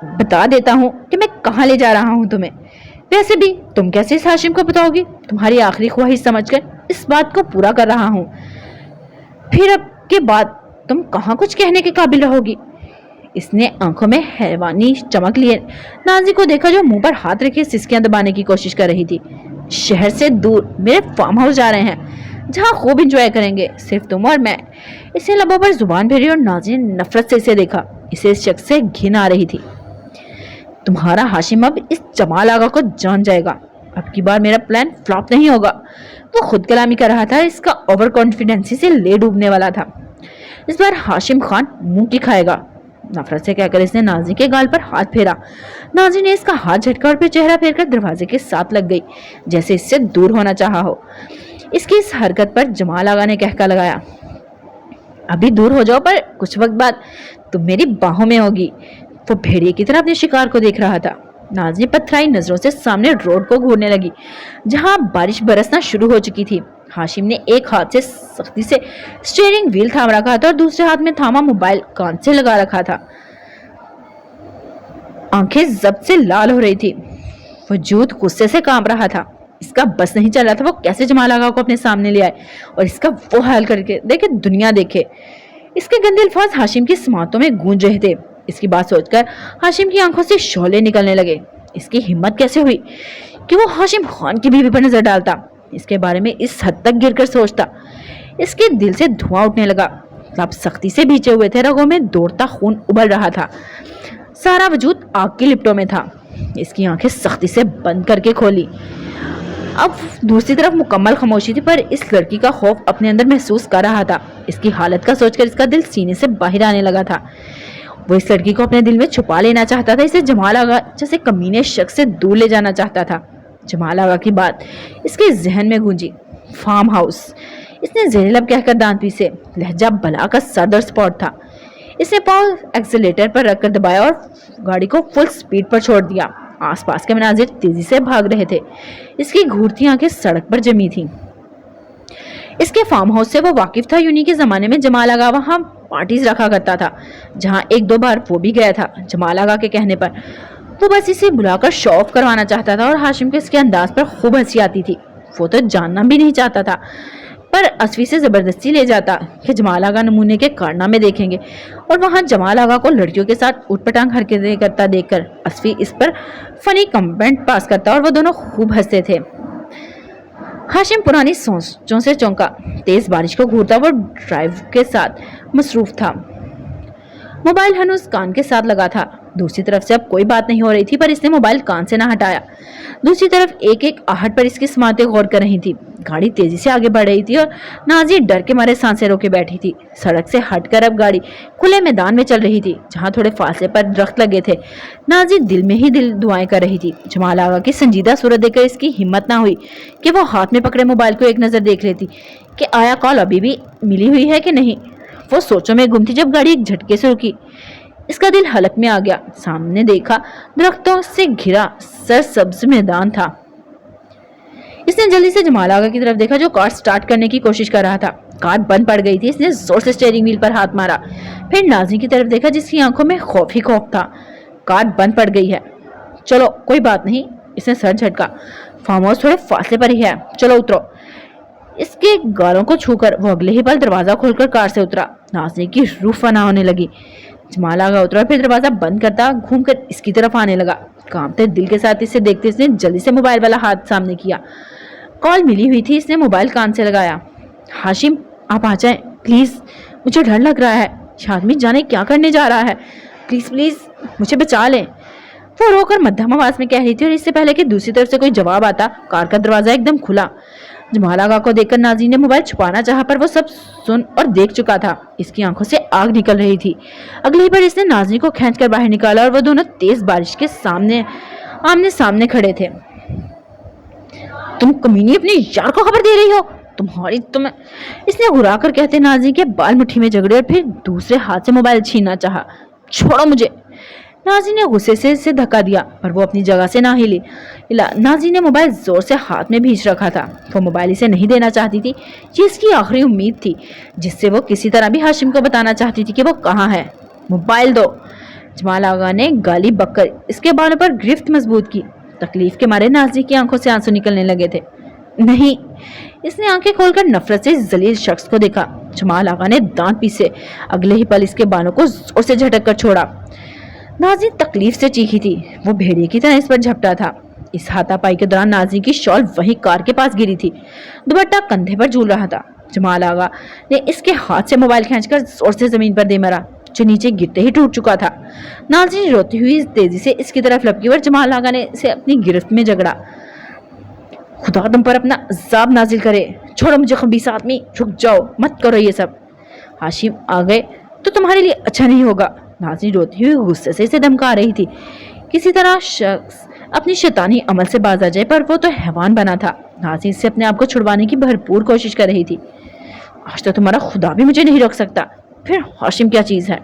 بتا دیتا ہوں کہ میں کہاں لے جا رہا ہوں تمہیں۔ ویسے بھی تم کیسے اس ہاشم کو بتاؤ گی؟ تمہاری آخری خواہش سمجھ کر اس بات کو پورا کر رہا ہوں، پھر اب کے بعد تم کہاں کچھ کہنے کے قابل رہو گی۔ اس نے آنکھوں میں حیوانی چمک لیے نازی کو دیکھا جو منہ پر ہاتھ رکھے سسکیاں دبانے کی کوشش کر رہی تھی۔ شہر سے دور میرے فارم ہاؤس جا رہے ہیں جہاں خوب انجوائے کریں گے، صرف تم اور میں۔ اس نے لبوں پر زبان پھیری اور نازی نے نفرت سے اسے دیکھا۔ اسے اس شخص سے گھن آ رہی تھی۔ تمہارا ہاشم اب اس جمال آغا کو جان جائے گا۔ اب کی بار میرا پلان فلاپ نہیں ہوگا۔ وہ خود کلامی کر رہا تھا، اس کا اوور کانفیڈنس سے لے ڈوبنے والا تھا۔ اس بار ہاشم خان منہ کی کھائے گا، نفرت سے کہہ کر اس نے نازی کے گال پر ہاتھ پھیرا۔ نازی نے اس کا ہاتھ جھٹکا اور پھر چہرہ پھیر کر دروازے کے ساتھ لگ گئی، جیسے اس سے دور ہونا چاہا ہو۔ اس کی اس حرکت پر جمال آغا نے کہکا لگایا، ابھی دور ہو جاؤ، پر کچھ وقت بعد تم میری باہوں میں ہوگی۔ وہ بھیڑیے کی طرح اپنے شکار کو دیکھ رہا تھا۔ نازی پتھرائی نظروں سے سامنے روڈ کو گھورنے لگی جہاں بارش برسنا شروع ہو چکی تھی۔ ہاشم نے ایک ہاتھ سے سختی سے اسٹیئرنگ ویل تھام رکھا تھا اور دوسرے ہاتھ میں تھاما موبائل کان سے لگا رکھا تھا۔ آنکھیں ضبط سے لال ہو رہی تھی، وجود غصے سے کانپ رہا تھا۔ اس کا بس نہیں چل رہا تھا وہ کیسے جمال آغا کو اپنے سامنے لے آئے اور اس کا وہ حال کر کے دیکھے دنیا دیکھے۔ اس کے گندے الفاظ ہاشم کی سماعتوں میں گونج رہے تھے۔ اس کی بات سوچ کر ہاشم کی آنکھوں سے شعلے نکلنے لگے۔ اس کی ہمت کیسے ہوئی کہ وہ हाशिम खान की बीवी पर नजर डालता, इसके बारे में इस हद तक गिरकर सोचता। इसके दिल से धुआं उठने लगा, लब सख्ती से भींचे हुए थे, रगों में दौड़ता खून उबल रहा था, सारा वजूद आग की लिपटों में था। इसकी आंखें सख्ती से बंद करके खोली। अब दूसरी तरफ मुकम्मल खामोशी थी, पर इस लड़की का खौफ अपने अंदर महसूस कर रहा था। इसकी हालत का सोचकर इसका दिल सीने से बाहर आने लगा था। वो इस लड़की को अपने दिल में छुपा लेना चाहता था, इसे जमाल आगा जैसे कमीने शख्स से दूर ले जाना चाहता था। जमाल आगा की बात इसके जहन में गूंजी। फार्म हाउस, इसने ज़ेरे लब कहकर दांत पीसे। लहजा बला का सदर स्पॉट था। इसने पाँव एक्सीलेटर पर रखकर दबाया और गाड़ी को फुल स्पीड पर छोड़ दिया। आसपास के मनाजिर तेजी से भाग रहे थे। इसकी घूरती आंखें सड़क पर जमी थीं। इसके फार्म हाउस से वो वाकिफ था। यूनी के जमाने में जमाल आगा वहाँ पार्टीज रखा करता था, जहाँ एक दो बार वो भी गया था। जमाल आगा के कहने पर वो बस इसे बुलाकर शो ऑफ करवाना चाहता था और हाशिम को इसके अंदाज पर खूब हंसी आती थी। वो तो जानना भी नहीं चाहता था, पर असफी से जबरदस्ती ले जाता कि जमाल आगा नमूने के कारनामे देखेंगे, और वहां जमाल आगा को लड़कियों के साथ उठपटांग हरकतें करता देखकर असफी इस पर फनी कमेंट पास करता और वो दोनों खूब हंसते थे। हाशिम पुरानी सोचों से चौंका। तेज बारिश को घूरता वो ड्राइव के साथ मसरूफ था। मोबाइल हनूज कान के साथ लगा था। दूसरी तरफ से अब कोई बात नहीं हो रही थी, पर इसने मोबाइल कान से ना हटाया। दूसरी तरफ एक एक आहट पर इसकी समातें गौर कर रही थी। गाड़ी तेजी से आगे बढ़ रही थी और नाज़ी डर के मारे सांसें रोके बैठी थी। सड़क से हटकर अब गाड़ी खुले मैदान में चल रही थी, जहां थोड़े फासले पर दरख्त लगे थे। नाज़ी दिल में ही दिल दुआएं कर रही थी। जमाल आगा की संजीदा सूरत देखकर इसकी हिम्मत ना हुई कि वो हाथ में पकड़े मोबाइल को एक नजर देख लेती कि आया कॉल अभी भी मिली हुई है कि नहीं। वो सोचों में गुम थी जब गाड़ी एक झटके से रुकी। इसका दिल हलक में आ गया। सामने देखा, दरख्तों से घिरा सरसब्ज मैदान था। इसने जल्दी से जमाल आगा की तरफ देखा, जो कार स्टार्ट करने की कोशिश कर रहा था। कार बंद पड़ गई थी। इसने जोर से स्टीयरिंग व्हील पर हाथ मारा। फिर नाज़ी की तरफ देखा, जिसकी आंखों में खौफ ही खौफ था। कार बंद पड़ गई है। चलो कोई बात नहीं, इसने सर झटका। फार्म हाउस थोड़े फासले पर ही है, चलो उतरो। इसके गालों को छूकर वो अगले ही पल दरवाजा खोलकर कार से उतरा। नाज़ी की रूह फना होने लगी। जमाल आगा उतरा, फिर दरवाजा बंद करता घूमकर इसकी तरफ आने लगा। कांपते दिल के साथ इसे देखते इसने जल्दी से मोबाइल वाला हाथ सामने किया। कॉल मिली हुई थी। इसने मोबाइल कान से लगाया। हाशिम, आप आ जाएं प्लीज, मुझे डर लग रहा है। ये आदमी जाने क्या करने जा रहा है। प्लीज प्लीज मुझे बचा लें। वो रोकर मध्यम आवाज में कह रही थी, और इससे पहले कि दूसरी तरफ से कोई जवाब आता, कार का दरवाजा एकदम खुला। जमाल आगा को देखकर नाज़ी ने मोबाइल छुपाना चाहा, पर वो सब सुन और देख चुका था। इसकी आंखों से आग निकल रही थी। अगली ही बार इसने नाज़ी को खींचकर बाहर निकाला और वो दोनों तेज बारिश के सामने आमने सामने खड़े थे। तुम कमीनी अपने यार को खबर दे रही हो? तुम्हें इसने घुरा कर कहते नाज़ी के बाल मुट्ठी में जगड़े और फिर दूसरे हाथ से मोबाइल छीनना चाहा। छोड़ो मुझे। नाज़ी ने गुस्से से इसे धक्का दिया, पर वो अपनी जगह से ना हिली। नाज़ी ने मोबाइल जोर से हाथ में भींच रखा था। वो मोबाइल इसे नहीं देना चाहती थी। ये इसकी आखिरी उम्मीद थी, जिससे वो किसी तरह भी हाशिम को बताना चाहती थी कि वो कहाँ है। मोबाइल दो। जमाल आगा ने गाली बककर इसके बालों पर गिरफ्त मजबूत की। तकलीफ के मारे नाज़ी की आंखों से आंसू निकलने लगे थे। नहीं। इसने आंखें खोलकर नफरत से इस जलील शख्स को देखा। जमाल आगा ने दांत पीसे। अगले ही पल इसके बालों को जोर से झटक कर छोड़ा। नाज़ी तकलीफ से चीखी थी। वो भेड़िए की तरह इस पर झपटा था। इस हाथापाई के दौरान नाज़ी की शॉल वहीं कार के पास गिरी थी। दुपट्टा कंधे पर झूल रहा था। जमाल आगा ने इसके हाथ से मोबाइल खींचकर जोर से जमीन पर दे मारा, जो नीचे गिरते ही टूट चुका था। नाज़ी रोती हुई तेजी से इसकी तरफ लपकी और जमाल आगा ने इसे अपनी गिरफ्त में जकड़ा। खुदा तुम पर अपना अज़ाब नाजिल करे। छोड़ो मुझे खबीस आदमी, रुक जाओ, मत करो ये सब। हाशिम आ गए तो तुम्हारे लिए अच्छा नहीं होगा। नाज़ी रोती हुई गुस्से से इसे धमका रही थी। किसी तरह शख्स अपनी शैतानी अमल से बाज आ जाए, पर वो तो हैवान बना था। नाज़ी इससे अपने आप को छुड़वाने की भरपूर कोशिश कर रही थी। आज तो तुम्हारा खुदा भी मुझे नहीं रोक सकता। फिर हाशिम क्या चीज़ है?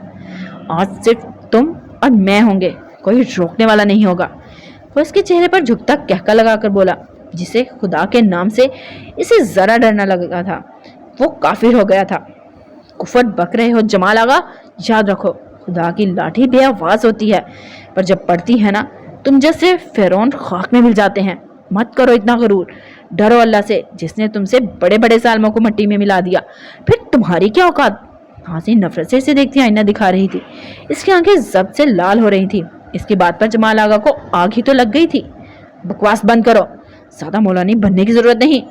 आज सिर्फ तुम और मैं होंगे, कोई रोकने वाला नहीं होगा। वो इसके चेहरे पर झुकता कहका लगाकर बोला, जिसे खुदा के नाम से इसे जरा डर न लगा था। वो काफिर हो गया था। कुफर बक रहे हो जमाल आगा, याद रखो खुदा की लाठी बेआवाज होती है, पर जब पड़ती है ना, तुम जैसे फिरौन खाक में मिल जाते हैं। मत करो इतना गरूर, डरो अल्लाह से, जिसने तुमसे बड़े बड़े सालमों को मिट्टी में मिला दिया। फिर तुम्हारी क्या औकात? हासिन नफरत से इसे देखती आईना दिखा रही थी। इसकी आंखें जब्त से लाल हो रही थी। इसकी बात पर जमाल आगा को आग ही तो लग गई थी। बकवास बंद करो। ज्यादा मौलानी बनने की जरूरत नहीं,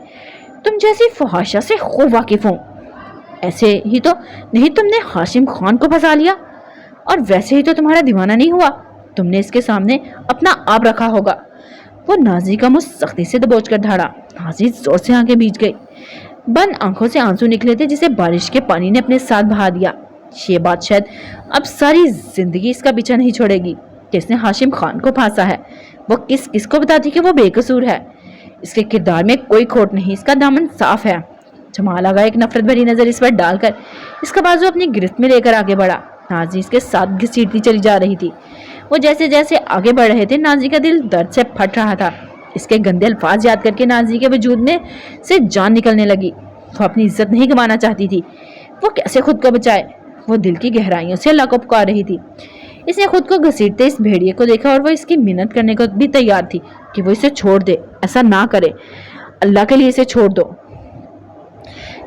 तुम जैसी फहाशा से खूब वाकिफ हूं। ऐसे ही तो नहीं तुमने हाशिम खान को फंसा लिया, और वैसे ही तो तुम्हारा दीवाना नहीं हुआ, तुमने इसके सामने अपना आप रखा होगा। वो नाजी का मुंह सख्ती से दबोच कर धाड़ा। नाजी जोर से आंखें भीज गई, बंद आंखों से आंसू निकले थे जिसे बारिश के पानी ने अपने साथ बहा दिया। ये बात शायद अब सारी जिंदगी इसका पीछा नहीं छोड़ेगी कि इसने हाशिम खान को फांसा है। वो किस किस को बताती कि वो बेकसूर है। इसके किरदार में कोई खोट नहीं, इसका दामन साफ है। जमाल आगा एक नफरत भरी नजर इस पर डालकर इसका बाजू अपनी गिरफ्त में लेकर आगे बढ़ा। नाजी इसके साथ घसीटती चली जा रही थी। वो जैसे जैसे आगे बढ़ रहे थे, नाजी का दिल दर्द से फट रहा था। इसके गंदे अल्फाज याद करके नाजी के वजूद में से जान निकलने लगी। वो अपनी इज्जत नहीं गंवाना चाहती थी। वो कैसे खुद को बचाए? वो दिल की गहराइयों से अल्लाह को पुकार रही थी। इसने खुद को घसीटते इस भेड़िए को देखा और वो इसकी मिन्नत करने को भी तैयार थी कि वो इसे छोड़ दे। ऐसा ना करे, अल्लाह के लिए इसे छोड़ दो।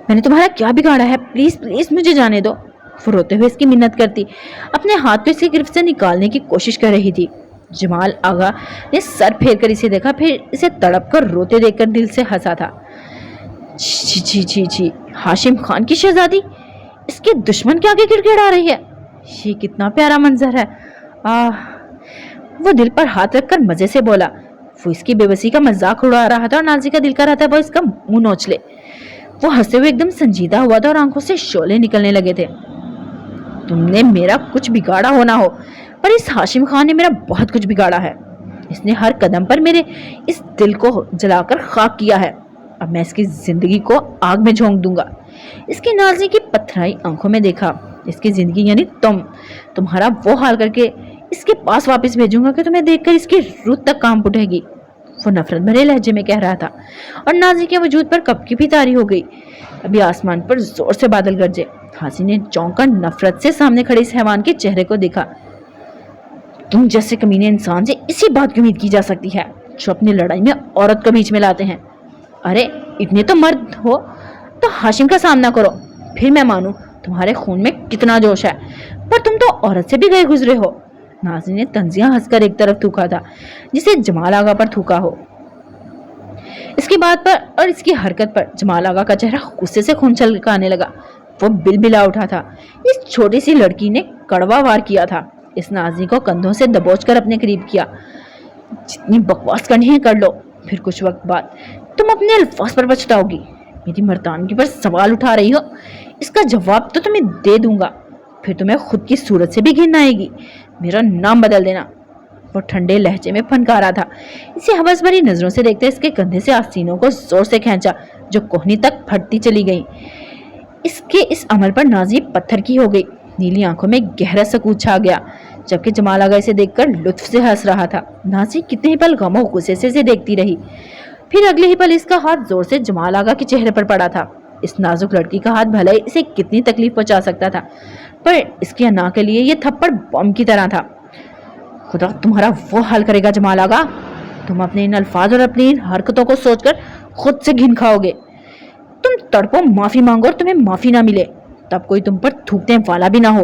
मैंने तुम्हारा क्या बिगाड़ा है? प्लीज प्लीज मुझे जाने दो। वो रोते हुए इसकी मिन्नत करती, अपने हाथ को इसकी गिरफ्त से निकालने की कोशिश कर रही थी। जमाल आगा ने सर फेर कर इसे देखा, फिर इसे तड़प कर रोते देखकर दिल से हंसा था। छी छी छी छी, हाशिम खान की शहजादी इसके दुश्मन के आगे गिड़गिड़ा रही है। ये कितना प्यारा मंजर है। वो दिल पर हाथ रखकर मजे से बोला। वो इसकी बेबसी का मजाक उड़ा रहा था और नाजी का दिल कर रहा था वो इसका मुंह नोच ले। वो हंसते हुए एकदम संजीदा हुआ था और आंखों से शोले निकलने लगे थे। तुमने मेरा कुछ बिगाड़ा हो ना हो, पर इस हाशिम खान ने मेरा बहुत कुछ बिगाड़ा है। इसने हर कदम पर मेरे इस दिल को जलाकर खाक किया है। अब मैं इसकी जिंदगी को आग में झोंक दूंगा। इसकी नाजी की पथराई आंखों में देखा। इसकी जिंदगी यानी तुम्हारा वो हाल करके इसके पास वापस भेजूंगा कि तुम्हें देखकर इसकी रूह तक कांप उठेगी। वो नफरत भरे लहजे में कह रहा था और नाजी के वजूद पर कपकी भी तारी हो गई। अभी आसमान पर जोर से बादल गरजे। हाजी ने चौंक कर नफरत से सामने खड़े इस हैवान के चेहरे को देखा। तुम जैसे कमीने इंसान से इसी बात की उम्मीद की जा सकती है जो अपनी लड़ाई में औरत को बीच में लाते हैं। अरे इतने तो मर्द हो तो हाशिम का सामना करो, फिर मैं मानूं तुम्हारे खून में कितना जोश है, पर तुम तो औरत से भी गए गुजरे हो। नाज़ी ने तंजिया हंसकर एक तरफ थूका था जिसे जमाल आगा पर थूका हो। इसकी बात पर और इसकी हरकत पर जमाल आगा का चेहरा गुस्से से खून छलकाने लगा। वो बिलबिला उठा था। इस छोटी सी लड़की ने कड़वा वार किया था। इस नाज़ी को कंधों से दबोचकर अपने करीब किया। जितनी बकवास करनी है कर लो, फिर कुछ वक्त बाद तुम अपने अल्फाज पर पछताओगी। मेरी मर्दानगी पर सवाल उठा रही हो, इसका जवाब तो तुम्हें दे दूंगा, फिर तुम्हें खुद की सूरत से भी घिन आएगी। मेरा नाम बदल देना। वो ठंडे लहजे में फनकारा था। इसे हवस भरी नजरों से देखते इसके कंधे से आस्तीनों को जोर से खींचा जो कोहनी तक फटती चली गई। इसके इस अमल पर नाज़ी पत्थर की हो गई। नीली आंखों में गहरा सकूत छा गया, जबकि जमाल आगा इसे देखकर लुत्फ से हंस रहा था। नाज़ी कितने ही पल गमो गुस्से से इसे देखती रही। फिर अगले ही पल इसका हाथ जोर से जमाल आगा के चेहरे पर पड़ा था। इस नाजुक लड़की का हाथ भले इसे कितनी तकलीफ पहुंचा सकता था, पर इसकी अना के लिए यह थप्पड़ बम की तरह था। खुदा तुम्हारा वो हाल करेगा जमाल आगा। तुम अपने इन अल्फाज और अपनी इन हरकतों को सोचकर खुद से घिन खाओगे। तुम तड़पो, माफी मांगो और तुम्हें माफी ना मिले, तब कोई तुम पर थूकने वाला भी ना हो।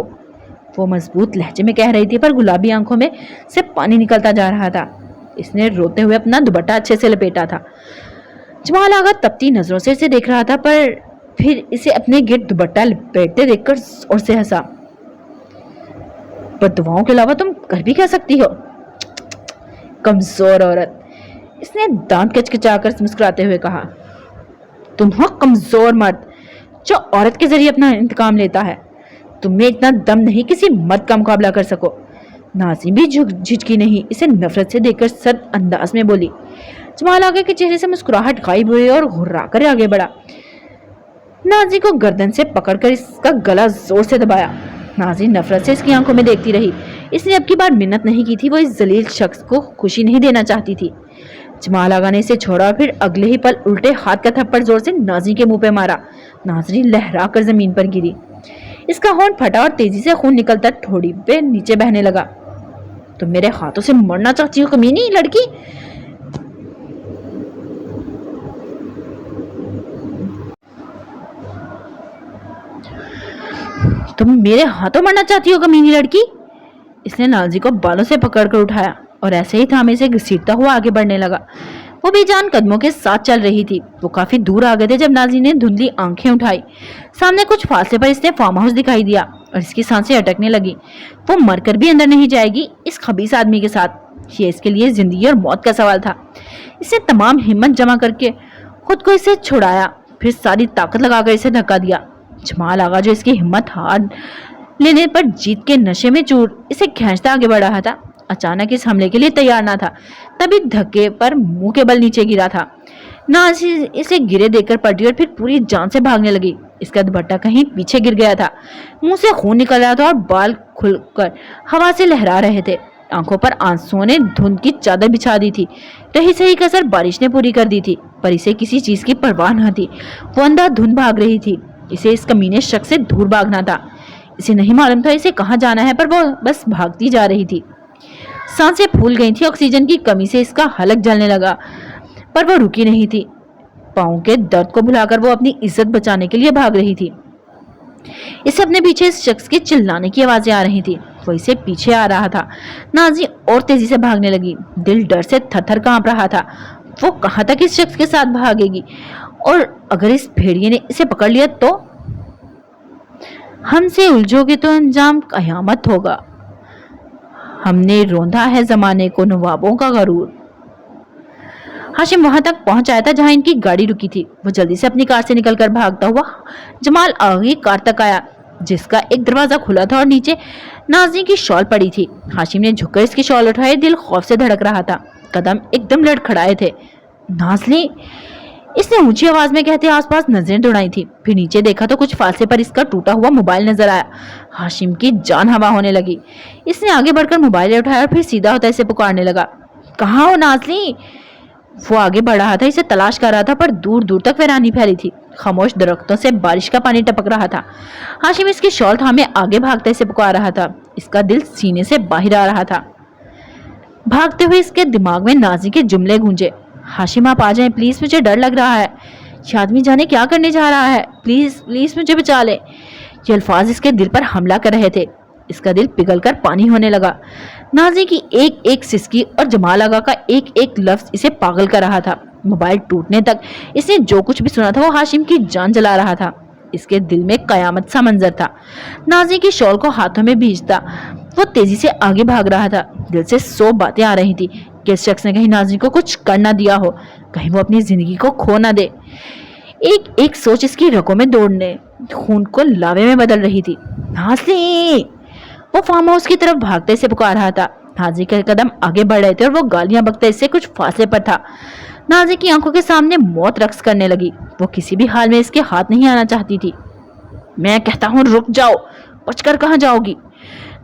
वो मजबूत लहजे में कह रही थी, पर गुलाबी आंखों में से पानी निकलता जा रहा था। इसने रोते हुए अपना दुपट्टा अच्छे से लपेटा था। जमाल आगा तपती नजरों से इसे देख रहा था, पर फिर इसे अपने गिर्द दुपट्टा लपेटते देखकर जोर से हंसा। बददुआओं के अलावा तुम कर भी क्या सकती हो, कमजोर औरत। इसने दांत कचकचाकर मुस्कुराते हुए कहा। तुम हो कमजोर मर्द जो औरत के जरिए अपना इंतकाम लेता है। तुम्हें इतना दम नहीं किसी मर्द का मुकाबला कर सको। नाज़ी भी झिझकी नहीं, इसे नफरत से देखकर सख्त अंदाज में बोली। जमाल आगा के चेहरे से मुस्कुराहट गायब हुई और घुर्रा कर आगे बढ़ा। नाज़ी को गर्दन से पकड़कर इसका गला जोर से दबाया। नाज़ी नफरत से इसकी आंखों में देखती रही। इसने अब की बार मिन्नत नहीं की थी, वो इस जलील शख्स को खुशी नहीं देना चाहती थी। जमाल आगा ने इसे छोड़ा और फिर अगले ही पल उल्टे हाथ का थप्पड़ जोर से नाज़ी के मुंह पे मारा। नाज़ी लहरा कर जमीन पर गिरी। इसका होंठ फटा और तेजी से खून निकलता ठोड़ी पे नीचे बहने लगा। तुम मेरे हाथों से मरना चाहती हो कमीनी लड़की। तुम मेरे हाथों मरना चाहती हो कमीनी लड़की। इसने नाज़ी को बालों से पकड़कर उठाया और ऐसे ही थामे से घसीटता हुआ आगे बढ़ने लगा। वो बेजान कदमों के साथ चल रही थी। वो काफी दूर आ गए थे जब नाज़ी ने धुंधली आंखें उठाई। सामने कुछ फासले पर इसने फार्म हाउस दिखाई दिया और इसकी सांसें अटकने लगी। वो मरकर भी अंदर नहीं जाएगी इस खबीस आदमी के साथ। ये इसके लिए जिंदगी और मौत का सवाल था। इसने तमाम हिम्मत जमा करके खुद को इसे छुड़ाया, फिर सारी ताकत लगाकर इसे धक्का दिया। जमाल आगा जो इसकी हिम्मत हार लेने पर जीत के नशे में चूर इसे खींचता आगे बढ़ रहा था, अचानक इस हमले के लिए तैयार ना था। तभी धक्के पर मुंह के बल नीचे गिरा था। नाज़ी इसे गिरे देखकर पलटी और फिर पूरी जान से भागने लगी। इसका दुपट्टा कहीं पीछे गिर गया था, मुंह से खून निकल रहा था और बाल खुलकर हवा से लहरा रहे थे। आंखों पर आंसुओं ने धुंध की चादर बिछा दी थी। रही सही कसर बारिश ने पूरी कर दी थी, पर इसे किसी चीज की परवाह न थी। वो अंधाधुंध भाग रही थी। इसे इस कमीने शख्स से दूर भागना था। इसे नहीं मालूम था इसे कहाँ जाना है, पर वो बस भागती जा रही थी। सांसें फूल गई थी। ऑक्सीजन की कमी से इसका हलक जलने लगा, पर वो रुकी नहीं थी। पाँव के दर्द को भुलाकर वो अपनी इज्जत बचाने के लिए भाग रही थी। इसे अपने पीछे इस शख्स के चिल्लाने की आवाजें आ रही थी। वो इसे पीछे आ रहा था। नाज़ी और तेजी से भागने लगी। दिल डर से थरथर कांप रहा था। वो कहाँ तक इस शख्स के साथ भागेगी, और अगर इस भेड़िए ने इसे पकड़ लिया तो हमसे उलझोगे तो अंजाम कयामत होगा। हमने रोंधा है जमाने को नवाबों का गरूर। हाशिम वहां तक पहुंच आया था जहां इनकी गाड़ी रुकी थी। वो जल्दी से अपनी कार से निकलकर भागता हुआ जमाल आगे कार तक आया, जिसका एक दरवाजा खुला था और नीचे नाज़ी की शॉल पड़ी थी। हाशिम ने झुककर इसकी शॉल उठाई। दिल खौफ से धड़क रहा था, कदम एकदम लड़खड़ाए थे। नाज़ली, इसने ऊंची आवाज में कहते आसपास नजरें दौड़ाई थी। फिर नीचे देखा तो कुछ फासले पर इसका टूटा हुआ मोबाइल नजर आया। हाशिम की जान हवा होने लगी। इसने आगे बढ़कर मोबाइल उठाया और फिर सीधा होता इसे पुकारने लगा। कहाँ हो नाज़ली? वो आगे बढ़ रहा था, इसे तलाश कर रहा था, पर दूर दूर तक वीरानी फैली थी। खामोश दरख्तों से बारिश का पानी टपक रहा था। हाशिम इसकी शॉल थामे आगे भागते इसे पुकार रहा था। इसका दिल सीने से बाहर आ रहा था। भागते हुए इसके दिमाग में नाज़ी के जुमले गूंजे। हाशिम, आप आ जाएं प्लीज, मुझे डर लग रहा है। ये आदमी जाने क्या करने जा रहा है। प्लीज प्लीज मुझे बचा ले। ये अल्फाज इसके दिल पर हमला कर रहे थे। इसका दिल पिघलकर पानी होने लगा। नाज़ी की एक एक सिसकी और जमाल आगा का एक एक लफ्ज इसे पागल कर रहा था। मोबाइल टूटने तक इसने जो कुछ भी सुना था वो हाशिम की जान जला रहा था। इसके दिल में कयामत सा मंजर था। नाज़ी की शॉल को हाथों में भींचता वो तेजी से आगे भाग रहा था। दिल से 100 बातें आ रही थी कि इस शख्स ने कहीं नाज़ी को कुछ कर ना दिया हो, कहीं वो अपनी जिंदगी को खो ना दे। एक एक सोच इसकी रगों में दौड़ने खून को लावे में बदल रही थी। नाज़ली! वो फार्म हाउस की तरफ भागते से पुकार रहा था। नाज़ी के कदम आगे बढ़ रहे थे और वो गालियां बकते इससे कुछ फासले पर था। नाज़ी की आंखों के सामने मौत रक्स करने लगी। वो किसी भी हाल में इसके हाथ नहीं आना चाहती थी। मैं कहता हूँ रुक जाओ, बचकर कहाँ जाओगी?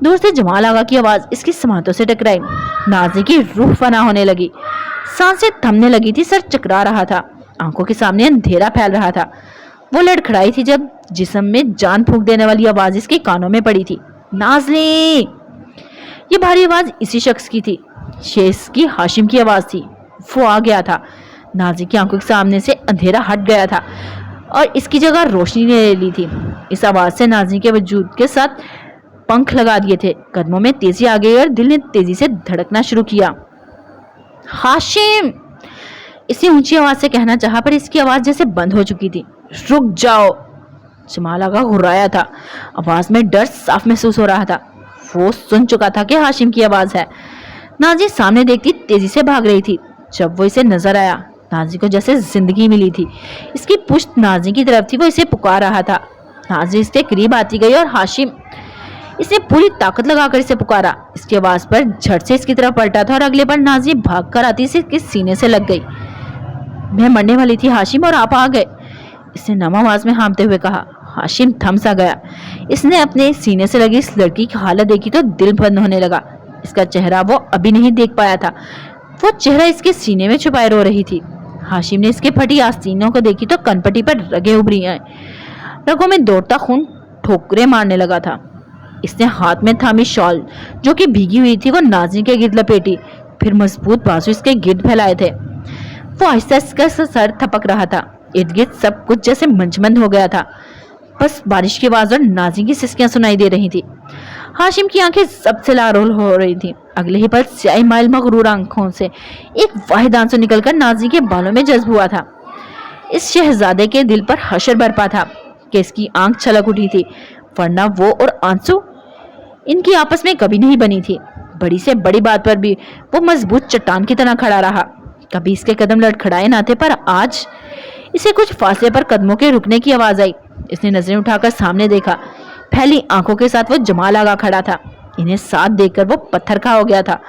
दूर से जमाल आगा की आवाज इसकी समातों से टकराई। नाज़ी की रूह फना होने लगी। सांसें थमने लगी थी, सर चकरा रहा था, आंखों के सामने अंधेरा फैल रहा था। वो लड़खड़ाई थी जब जिस्म में जान फूंक देने वाली आवाज इसके कानों में पड़ी थी। नाज़ली! ये भारी आवाज इसी शख्स की थी। शेष की हाशिम की आवाज थी। वो आ गया था। नाज़ी की आंखों के सामने से अंधेरा हट गया था और इसकी जगह रोशनी ने ले ली थी। इस आवाज से नाज़ी के वजूद के साथ पंख लगा दिए थे। कदमों में तेजी आ गई और दिल ने तेजी से धड़कना शुरू किया। हाशिम! इसे ऊंची आवाज से कहना चाहा, पर इसकी आवाज जैसे बंद हो चुकी थी। रुक जाओ! जमाल आगा घुर्राया था। आवाज में डर साफ महसूस हो रहा था। वो सुन चुका था कि हाशिम की आवाज है। नाज़ी सामने देखती तेजी से भाग रही थी। जब वो इसे नजर आया, नाज़ी को जैसे जिंदगी मिली थी। इसकी पुश्त नाज़ी की तरफ थी। वो इसे पुकार रहा था। नाज़ी इसके करीब आती गई और हाशिम! इसने पूरी ताकत लगाकर इसे पुकारा। इसकी आवाज पर झट से इसकी तरफ पलटा था और अगले बार नाज़ी भागकर आती से इसके सीने से लग गई। मैं मरने वाली थी हाशिम, और आप आ गए, इसने नम आवाज में हामते हुए कहा। हाशिम थम सा गया। इसने अपने सीने से लगी इस लड़की की हालत देखी तो दिल बंद होने लगा। इसका चेहरा वो अभी नहीं देख पाया था। वो चेहरा इसके सीने में छुपाए रो रही थी। हाशिम ने इसके फटी आस्तीनों को देखी तो कनपटी पर रगे उभरी आए। रगों में दौड़ता खून ठोकरे मारने लगा था। इसने हाथ में थामी शॉल जो कि भीगी हुई थी वो नाज़ी के गिर्द लपेटी, फिर मजबूत बाजू इसके गिर्द फैलाए थे। वो आहिस्ता इसका सर थपक रहा था। इर्द गिर्द सब कुछ जैसे मंजमंद हो गया था। बस बारिश की आवाज और नाज़ी की सिसकियां सुनाई दे रही थी। हाशिम की आंखें सबसे लाल हो रही थी। अगले ही पल स्याही माइल मगरूर आंखों से एक वाहिद आंसू निकलकर नाज़ी के बालों में जज्ब हुआ था। इस शहजादे के दिल पर हशर बरपा था कि इसकी आंख छलक उठी थी, वरना वो और आंसू इनकी आपस में कभी नहीं बनी थी। बड़ी से बड़ी बात पर भी वो मजबूत चट्टान की तरह खड़ा रहा। कभी इसके कदम लड़खड़ाए ना थे, पर आज इसे कुछ फासले पर कदमों के रुकने की आवाज आई। इसने नजरें उठाकर सामने देखा। फैली आंखों के साथ वो जमाल आगा खड़ा था। इन्हें साथ देखकर वो पत्थर खा हो गया था।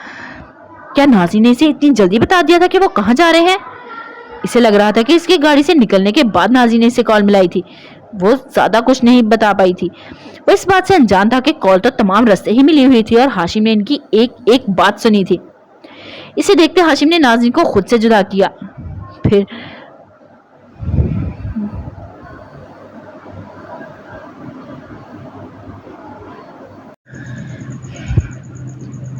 क्या नाज़ी ने इसे इतनी जल्दी बता दिया था कि वो कहाँ जा रहे हैं? इसे लग रहा था कि इसकी गाड़ी से निकलने के बाद नाज़ी ने इसे कॉल मिलाई थी। वो ज्यादा कुछ नहीं बता पाई थी। वो इस बात से अनजान था कि कॉल तो तमाम रास्ते ही मिली हुई थी और हाशिम ने इनकी एक एक बात सुनी थी। इसे देखते हाशिम ने नाज़ी को खुद से जुदा किया। फिर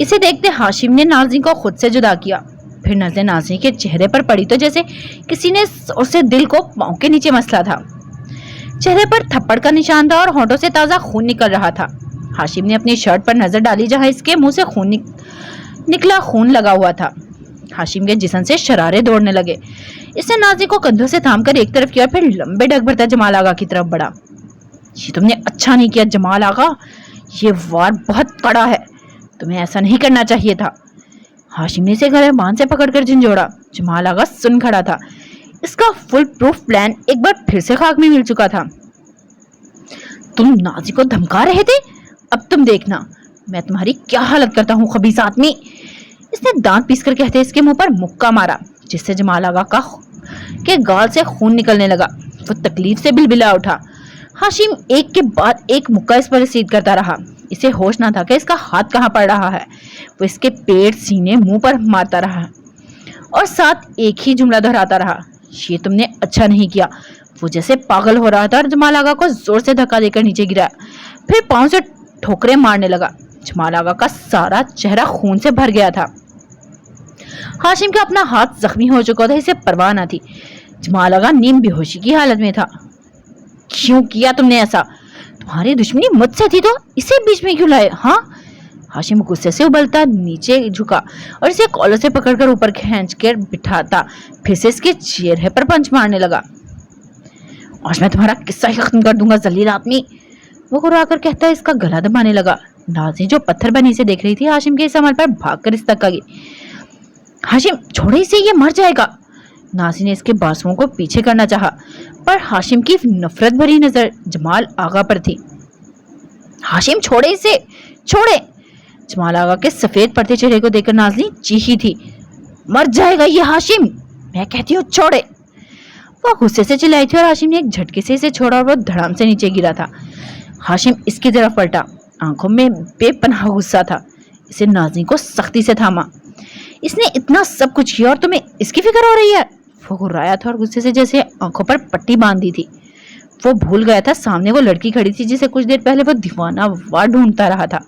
इसे देखते हाशिम ने नाज़ी को खुद से जुदा किया। फिर नजर नाज़ी के चेहरे पर पड़ी तो जैसे किसी ने उसे दिल को पांव के नीचे मसला था। चेहरे पर थप्पड़ का निशान था और होंठों से ताजा खून निकल रहा था। हाशिम ने अपनी शर्ट पर नजर डाली, जहां इसके मुंह से निकला खून लगा हुआ था। हाशिम के जिस्म से शरारे दौड़ने लगे। इसने नाज़ी को कंधों से थामकर एक तरफ किया, फिर लंबे डग भरता जमाल आगा की तरफ बढ़ा। ये तुमने अच्छा नहीं किया जमाल आगा, ये वार बहुत कड़ा है, तुम्हें ऐसा नहीं करना चाहिए था। हाशिम ने इसे गले बांध से पकड़कर झंझोड़ा। जमाल आगा सुन खड़ा था। इसका फुल प्रूफ प्लान एक बार फिर से खाक में मिल चुका था। तुम नाज़ी को धमका रहे थे, अब तुम देखना मैं तुम्हारी क्या हालत करता हूँ खबीस आदमी। इसने दांत पीसकर कहते इसके मुंह पर मुक्का मारा, जिससे जमाल आगा के गाल से खून निकलने लगा। वो तकलीफ से बिलबिला उठा। हाशिम एक के बाद एक मुक्का इस पर रसीद करता रहा। इसे होश ना था कि इसका हाथ कहाँ पड़ रहा है। वो इसके पेट, सीने, मुंह पर मारता रहा और साथ एक ही जुमला दोहराता रहा, ये तुमने अच्छा नहीं किया। वो जैसे पागल हो रहा था और जमाल आगा को जोर से धक्का देकर नीचे गिराया, फिर पांव से ठोकरें मारने लगा। जमाल आगा का सारा चेहरा खून से भर गया था। हाशिम का अपना हाथ जख्मी हो चुका था, इसे परवाह न थी। जमाल आगा नीम बेहोशी की हालत में था। क्यों किया तुमने ऐसा? तुम्हारी दुश्मनी मुझसे थी तो इसे बीच में क्यों लाए? हाँ, हाशिम गुस्से से उबलता नीचे झुका और इसे कॉलर से पकड़कर ऊपर खींच कर बिठाता, फिर से इसके चेहरे पर पंच मारने लगा। आज मैं तुम्हारा किस्सा ही खत्म कर दूंगा जलील आदमी, वो घुराकर कहता है इसका गला दबाने लगा। नाज़ी जो पत्थर बनी से देख रही थी, हाशिम के इस अमल पर भागकर इस तक आ गई। हाशिम छोड़े इसे, ये मर जाएगा। नाज़ी ने इसके बाजुओं को पीछे करना चाहा, पर हाशिम की नफरत भरी नजर जमाल आगा पर थी। हाशिम छोड़े इसे, छोड़े। जमाल आगा के सफेद पड़ते चेहरे को देखकर नाज़ी चीखी थी, मर जाएगा ये हाशिम, मैं कहती हूँ छोड़े। वो गुस्से से चिल्लाई थी और हाशिम ने एक झटके से इसे छोड़ा और वो धड़ाम से नीचे गिरा था। हाशिम इसकी तरफ पलटा, आंखों में बेपनाह गुस्सा था। इसे नाज़ी को सख्ती से थामा। इसने इतना सब कुछ किया और तुम्हें इसकी फिक्र हो रही है? वो घुर्राया था और गुस्से से जैसे आंखों पर पट्टी बांध दी थी। वो भूल गया था सामने वो लड़की खड़ी थी जिसे कुछ देर पहले वो दीवाना वार ढूंढता रहा था।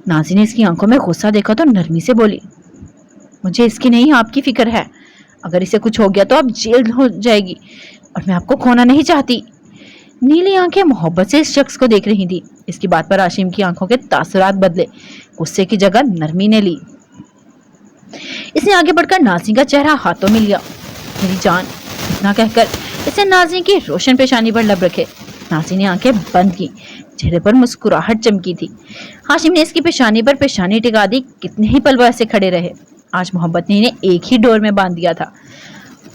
नाज़ी ने इसकी आंखों में गुस्सा देखा तो नरमी से बोली, मुझे इसकी नहीं आपकी फिक्र है। अगर इसे कुछ हो गया तो अब जेल हो जाएगी और मैं आपको खोना नहीं चाहती। नीली आंखें मोहब्बत से इस शख्स को देख रही थी। इसकी बात पर हाशिम की आंखों के तासुरात बदले, गुस्से की जगह नरमी ने ली। इसने आगे बढ़कर नाज़ी का चेहरा हाथों में लिया। मेरी जान, इतना कहकर इसे नाज़ी की रोशन पेशानी पर लब रखे। नाज़ी ने आंखें बंद की, चेहरे पर मुस्कुराहट चमकी थी। हाशिम ने इसकी पेशानी पर पेशानी टिका दी। कितने ही पल वो ऐसे खड़े रहे। आज मोहब्बत ने इन्हें एक ही डोर में बांध दिया था।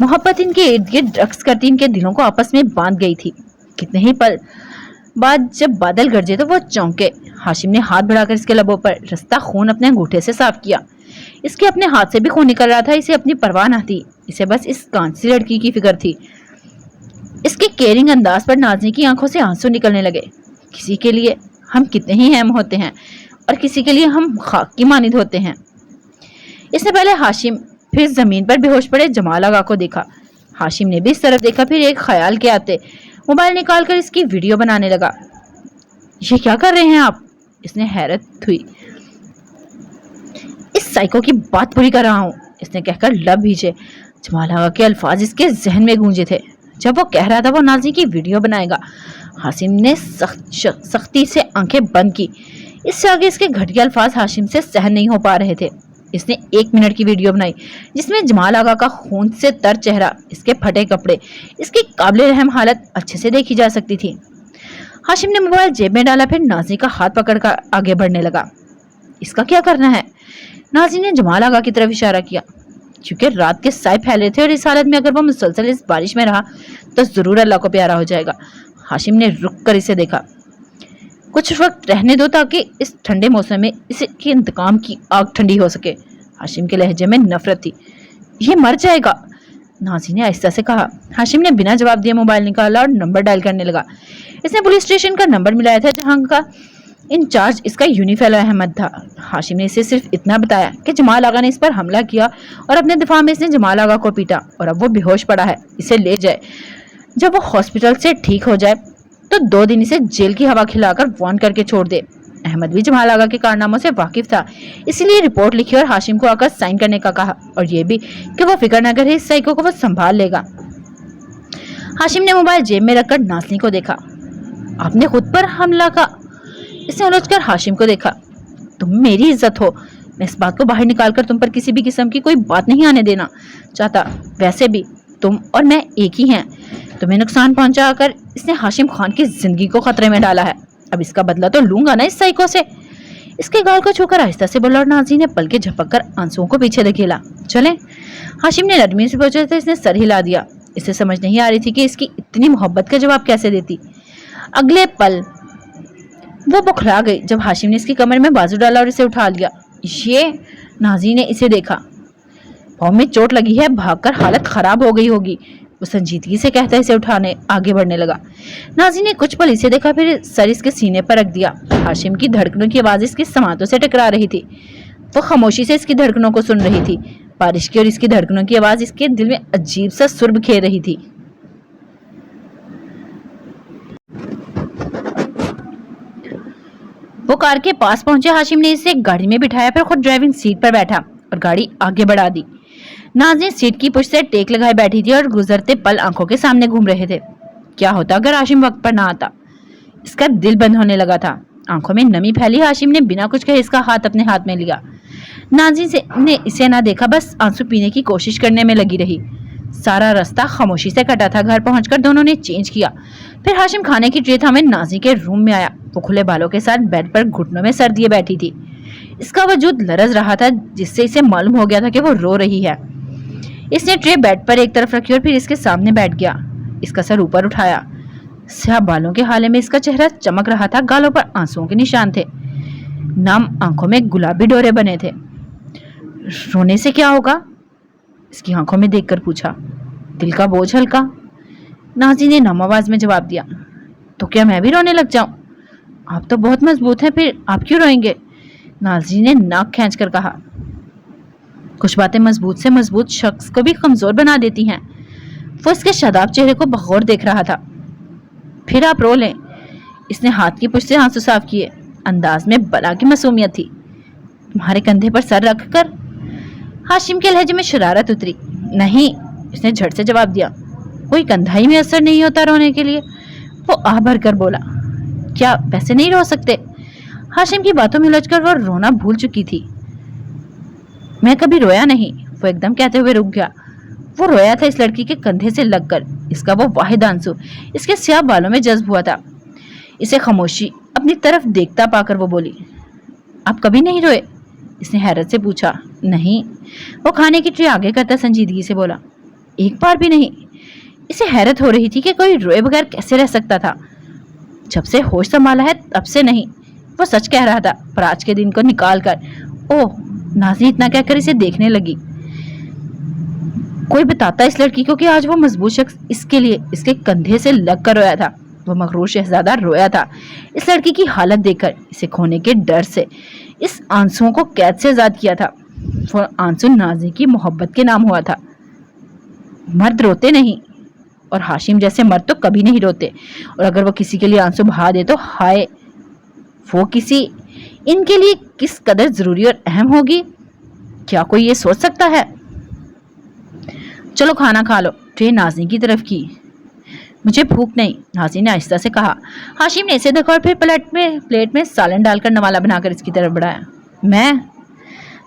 मोहब्बत इनके इर्द गिर्द रक्स करती इनके दिलों को आपस में बांध गई थी। कितने ही पल बाद जब बादल गरजे तो वो चौंके। हाशिम ने हाथ बढ़ाकर इसके लबों पर रास्ता खून अपने अंगूठे से साफ किया। इसके अपने हाथ से भी खून निकल रहा था। इसे अपनी परवाह न थी, इसे बस इस कांसी लड़की की फिक्र थी। इसके केयरिंग अंदाज पर नाज़ी की आंखों से आंसू निकलने लगे। किसी के लिए हम कितने ही अहम होते हैं और किसी के लिए हम खाक की मानिद होते हैं। इसने पहले हाशिम, फिर जमीन पर बेहोश पड़े जमाल आगा को देखा। हाशिम ने भी इस तरफ देखा, फिर एक ख्याल के आते मोबाइल निकालकर इसकी वीडियो बनाने लगा। ये क्या कर रहे हैं आप? इसने हैरत हुई। इस साइको की बात पूरी कर रहा हूँ, इसने कहकर लब भीजे। जमाल आगा के अल्फाज इसके जहन में गूंजे थे। जब वो कह रहा था वो नाज़ी की वीडियो बनाएगा, हाशिम ने सख्ती से आंखें बंद की। इससे आगे इसके घटिया अल्फाज हाशिम से सहन नहीं हो पा रहे थे। इसने 1 मिनट की वीडियो बनाई जिसमें जमाल आगा का खून से तर चेहरा, इसके फटे कपड़े, इसकी काबिल रहम हालत अच्छे से देखी जा सकती थी। हाशिम ने मोबाइल जेब में डाला, फिर नाजी का हाथ पकड़कर आगे बढ़ने लगा। इसका क्या करना है? नाजी ने जमाल आगा की तरफ इशारा किया। क्योंकि रात के साए फैले थे और इस हालत में अगर वो मुसलसल इस बारिश में रहा तो जरूर अल्लाह को प्यारा हो जाएगा। हाशिम ने रुक कर इसे देखा। कुछ वक्त रहने दो ताकि इस ठंडे मौसम में इसके इंतकाम की आग ठंडी हो सके। हाशिम के लहजे में नफरत थी। ये मर जाएगा, नाजी ने आहिस्ता से कहा। हाशिम ने बिना जवाब दिए मोबाइल निकाला और नंबर डायल करने लगा। इसने पुलिस स्टेशन का नंबर मिलाया था जहां का इंचार्ज इसका यूनिफेलो अहमद था। हाशिम ने इसे सिर्फ इतना बताया कि जमाल आगा ने इस पर हमला किया और अपने दिफा में इसने जमाल आगा को पीटा और अब वो बेहोश पड़ा है, इसे ले जाए। जब वो हॉस्पिटल से ठीक हो जाए तो 2 दिन इसे जेल की हवा खिलाकर वार्न करके छोड़ दे। अहमद भी जमाल आगा के कारनामों से वाकिफ था, इसलिए रिपोर्ट लिखी और हाशिम को आकर साइन करने का कहा और ये भी कि वो फिक्र न करे, इस साइको को वो संभाल लेगा। हाशिम ने मोबाइल जेब में रखकर नाज़नीन को देखा। आपने खुद पर हमला का? इसने उलझकर हाशिम को देखा। तुम मेरी इज्जत हो, मैं इस बात को बाहर निकालकर तुम पर किसी भी किस्म की कोई बात नहीं आने देना चाहता। वैसे भी तुम और मैं एक ही हैं। तुम्हें नुकसान पहुंचाकर इसने हाशिम खान की जिंदगी को खतरे में डाला है। अब इसका बदला तो लूंगा ना इस साइको से। इसके गाल को छूकर आहिस्ता से बोला और नाज़नीन ने पलके झपक कर आंसुओं को पीछे धकेला। चले। हाशिम ने नरमी से पूछा तो इसने सर हिला दिया। इसे समझ नहीं आ रही थी कि इसकी इतनी मोहब्बत का जवाब कैसे देती। अगले पल वो बौखला गई जब हाशिम ने इसकी कमर में बाजू डाला और इसे उठा लिया। ये, नाज़नीन ने इसे देखा। पाँव में चोट लगी है, भागकर हालत खराब हो गई होगी, वो संजीदगी से कहता इसे उठाने आगे बढ़ने लगा। नाज़नीन ने कुछ पल इसे देखा, फिर सर इसके सीने पर रख दिया। हाशिम की धड़कनों की आवाज इसकी समातों से टकरा रही थी। वो खामोशी से इसकी धड़कनों को सुन रही थी। बारिश की और इसकी धड़कनों की आवाज इसके दिल में अजीब सा सुर बिखेर रही थी। वो कार के पास पहुंचे। हाशिम ने इसे गाड़ी में बिठाया, फिर खुद ड्राइविंग सीट पर बैठा और गाड़ी आगे बढ़ा दी। नाज़नीन सीट की पुश से टेक लगाए बैठी थी और गुजरते पल आंखों के सामने घूम रहे थे। क्या होता अगर हाशिम वक्त पर ना आता? इसका दिल बंद होने लगा था। आंखों में नमी फैली। हाशिम ने बिना कुछ कहे इसका हाथ अपने हाथ में लिया। नाज़नीन ने इसे ना देखा, बस आंसू पीने की कोशिश करने में लगी रही। सारा रास्ता खामोशी से कटा था। घर पहुंचकर दोनों ने चेंज किया। फिर हाशिम खाने की ट्रे थामे नाज़नीन के रूम में आया। वो खुले बालों के साथ बेड पर घुटनों में सर दिए बैठी थी। इसका वजूद लरज रहा था, जिससे इसे मालूम हो गया था कि वो रो रही है। इसने ट्रे बेड पर एक तरफ रखी और फिर इसके सामने बैठ गया। इसका सर ऊपर उठाया। स्याह बालों के हाले में इसका चेहरा चमक रहा था। गालों पर आंसुओं के निशान थे। नम आंखों में गुलाबी डोरे बने थे। रोने से क्या होगा? इसकी आंखों में देखकर पूछा। दिल का बोझ हल्का। नाज़नीन ने नम आवाज में जवाब दिया। तो क्या मैं भी रोने लग जाऊं? आप तो बहुत मजबूत हैं, फिर आप क्यों रोएंगे? नाज़नीन ने नाक खींचकर कहा। कुछ बातें मजबूत से मजबूत शख्स को भी कमजोर बना देती हैं। वो इसके शादाब चेहरे को बगौर देख रहा था। फिर आप रो लें। इसने हाथ की पुश से आंसू साफ किए। अंदाज में बला की मासूमियत थी। तुम्हारे कंधे पर सर रखकर? हाशिम के लहजे में शरारत उतरी। नहीं, इसने झट से जवाब दिया। कोई कंधाई में असर नहीं होता रोने के लिए। वो आह भर कर बोला। क्या वैसे नहीं रो सकते? हाशिम की बातों में उलझकर वो रोना भूल चुकी थी। मैं कभी रोया नहीं, वो एकदम कहते हुए रुक गया। वो रोया था इस लड़की के कंधे से लगकर। इसका वो वाहिद आंसू इसके स्याह बालों में जज्ब हुआ था। इसे खामोशी अपनी तरफ देखता पाकर वो बोली। आप कभी नहीं रोए? इसने हैरत से पूछा। नहीं। वो खाने की ट्रे आगे करता संजीदगी से बोला। एक बार भी नहीं। इसे हैरत हो रही थी कि कोई रोए बगैर कैसे रह सकता था। जब से होश संभाला है तब से नहीं। वो सच कह रहा था, पर आज के दिन को निकाल कर। ओह, नाज़नीन इतना कहकर इसे देखने लगी। कोई बताता इस लड़की को कि आज वो मजबूत शख्स इसके लिए इसके कंधे से लग कर रोया था। वो मगरूर शहजादा रोया था इस लड़की की हालत देखकर, इसे खोने के डर से। इस आंसुओं को कैद से आजाद किया था। वो आंसू नाज़नीन की मोहब्बत के नाम हुआ था। मर्द रोते नहीं, और हाशिम जैसे मर्द तो कभी नहीं रोते। और अगर वो किसी के लिए आंसू बहा दे तो हाय, वो किसी इनके लिए किस कदर जरूरी और अहम होगी। क्या कोई ये सोच सकता है? चलो खाना खा लो। ट्रे नाज़नीन की तरफ की। मुझे भूख नहीं, नाज़ी ने आहिस्ता से कहा। हाशिम ने इसे देखा और फिर प्लेट में सालन डालकर नवाला बनाकर इसकी तरफ बढ़ाया। मैं?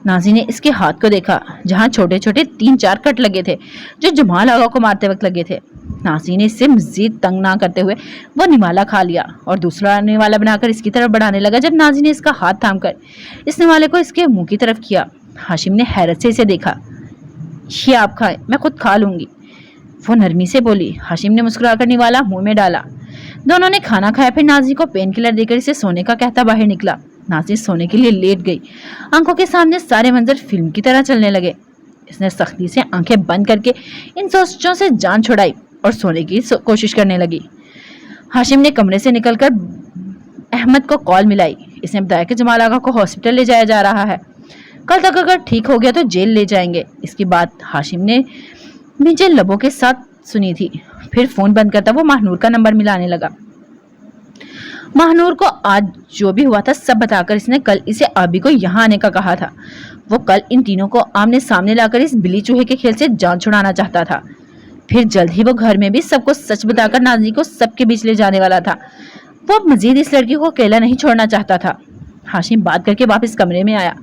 नाज़ी ने इसके हाथ को देखा, जहां छोटे छोटे 3-4 कट लगे थे, जो जमाल आगा को मारते वक्त लगे थे। नाज़ी ने इससे मजीद तंग ना करते हुए वो निवाला खा लिया और दूसरा निवाला बनाकर इसकी तरफ बढ़ाने लगा। जब नाज़ी ने इसका हाथ थामकर इस निवाले को इसके मुंह की तरफ किया, हाशिम ने हैरत से इसे देखा। ये आप खाएं, मैं खुद खा लूंगी, वो नरमी से बोली। हाशिम ने मुस्कुराकर निवाला मुंह में डाला। दोनों ने खाना खाया। फिर नाज़ी को पेन किलर देकर इसे सोने का कहता बाहर निकला। नाज़ी सोने के लिए लेट गई। आंखों के सामने सारे मंजर फिल्म की तरह चलने लगे। इसने सख्ती से आंखें बंद करके इन सोचों से जान छुड़ाई और सोने की कोशिश करने लगी। हाशिम ने कमरे से निकलकर अहमद को कॉल मिलाई। इसने बताया कि जमाल आगा को हॉस्पिटल ले जाया जा रहा है। कल तक अगर ठीक हो गया तो जेल ले जाएंगे। इसकी बात हाशिम ने मीजे लबों के साथ सुनी थी। फिर फोन बंद करता वो महानूर का नंबर मिलाने लगा। महानूर को आज जो भी हुआ था सब बताकर इसने कल इसे आबी को यहाँ आने का कहा था। वो कल इन तीनों को आमने सामने लाकर इस बिल्ली चूहे के खेल से जान छुड़ाना चाहता था। फिर जल्द ही वो घर में भी सबको सच बताकर नाज़ी को सबके बीच ले जाने वाला था। वो मजीद इस लड़की को अकेला नहीं छोड़ना चाहता था। हाशिम बात करके वापस कमरे में आया।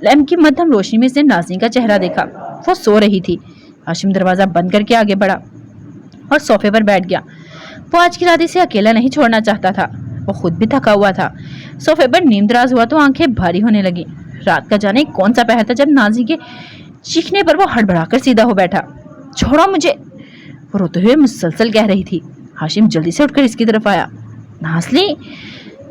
लैम्प की मध्यम रोशनी में इसने नाज़ी का चेहरा देखा। वो सो रही थी। हाशिम दरवाजा बंद करके आगे बढ़ा और सोफे पर बैठ गया। वो आज की रात इसे अकेला नहीं छोड़ना चाहता था। वो खुद भी थका हुआ था। सोफे पर नींदराज हुआ तो आंखें भारी होने लगी। रात का जाने कौन सा पहर था जब नाज़ी के चीखने पर वो हड़बड़ाकर सीधा हो बैठा। छोड़ो मुझे, वो रोते हुए मुसलसल कह रही थी। हाशिम जल्दी से उठकर इसकी तरफ आया। नाज़ली,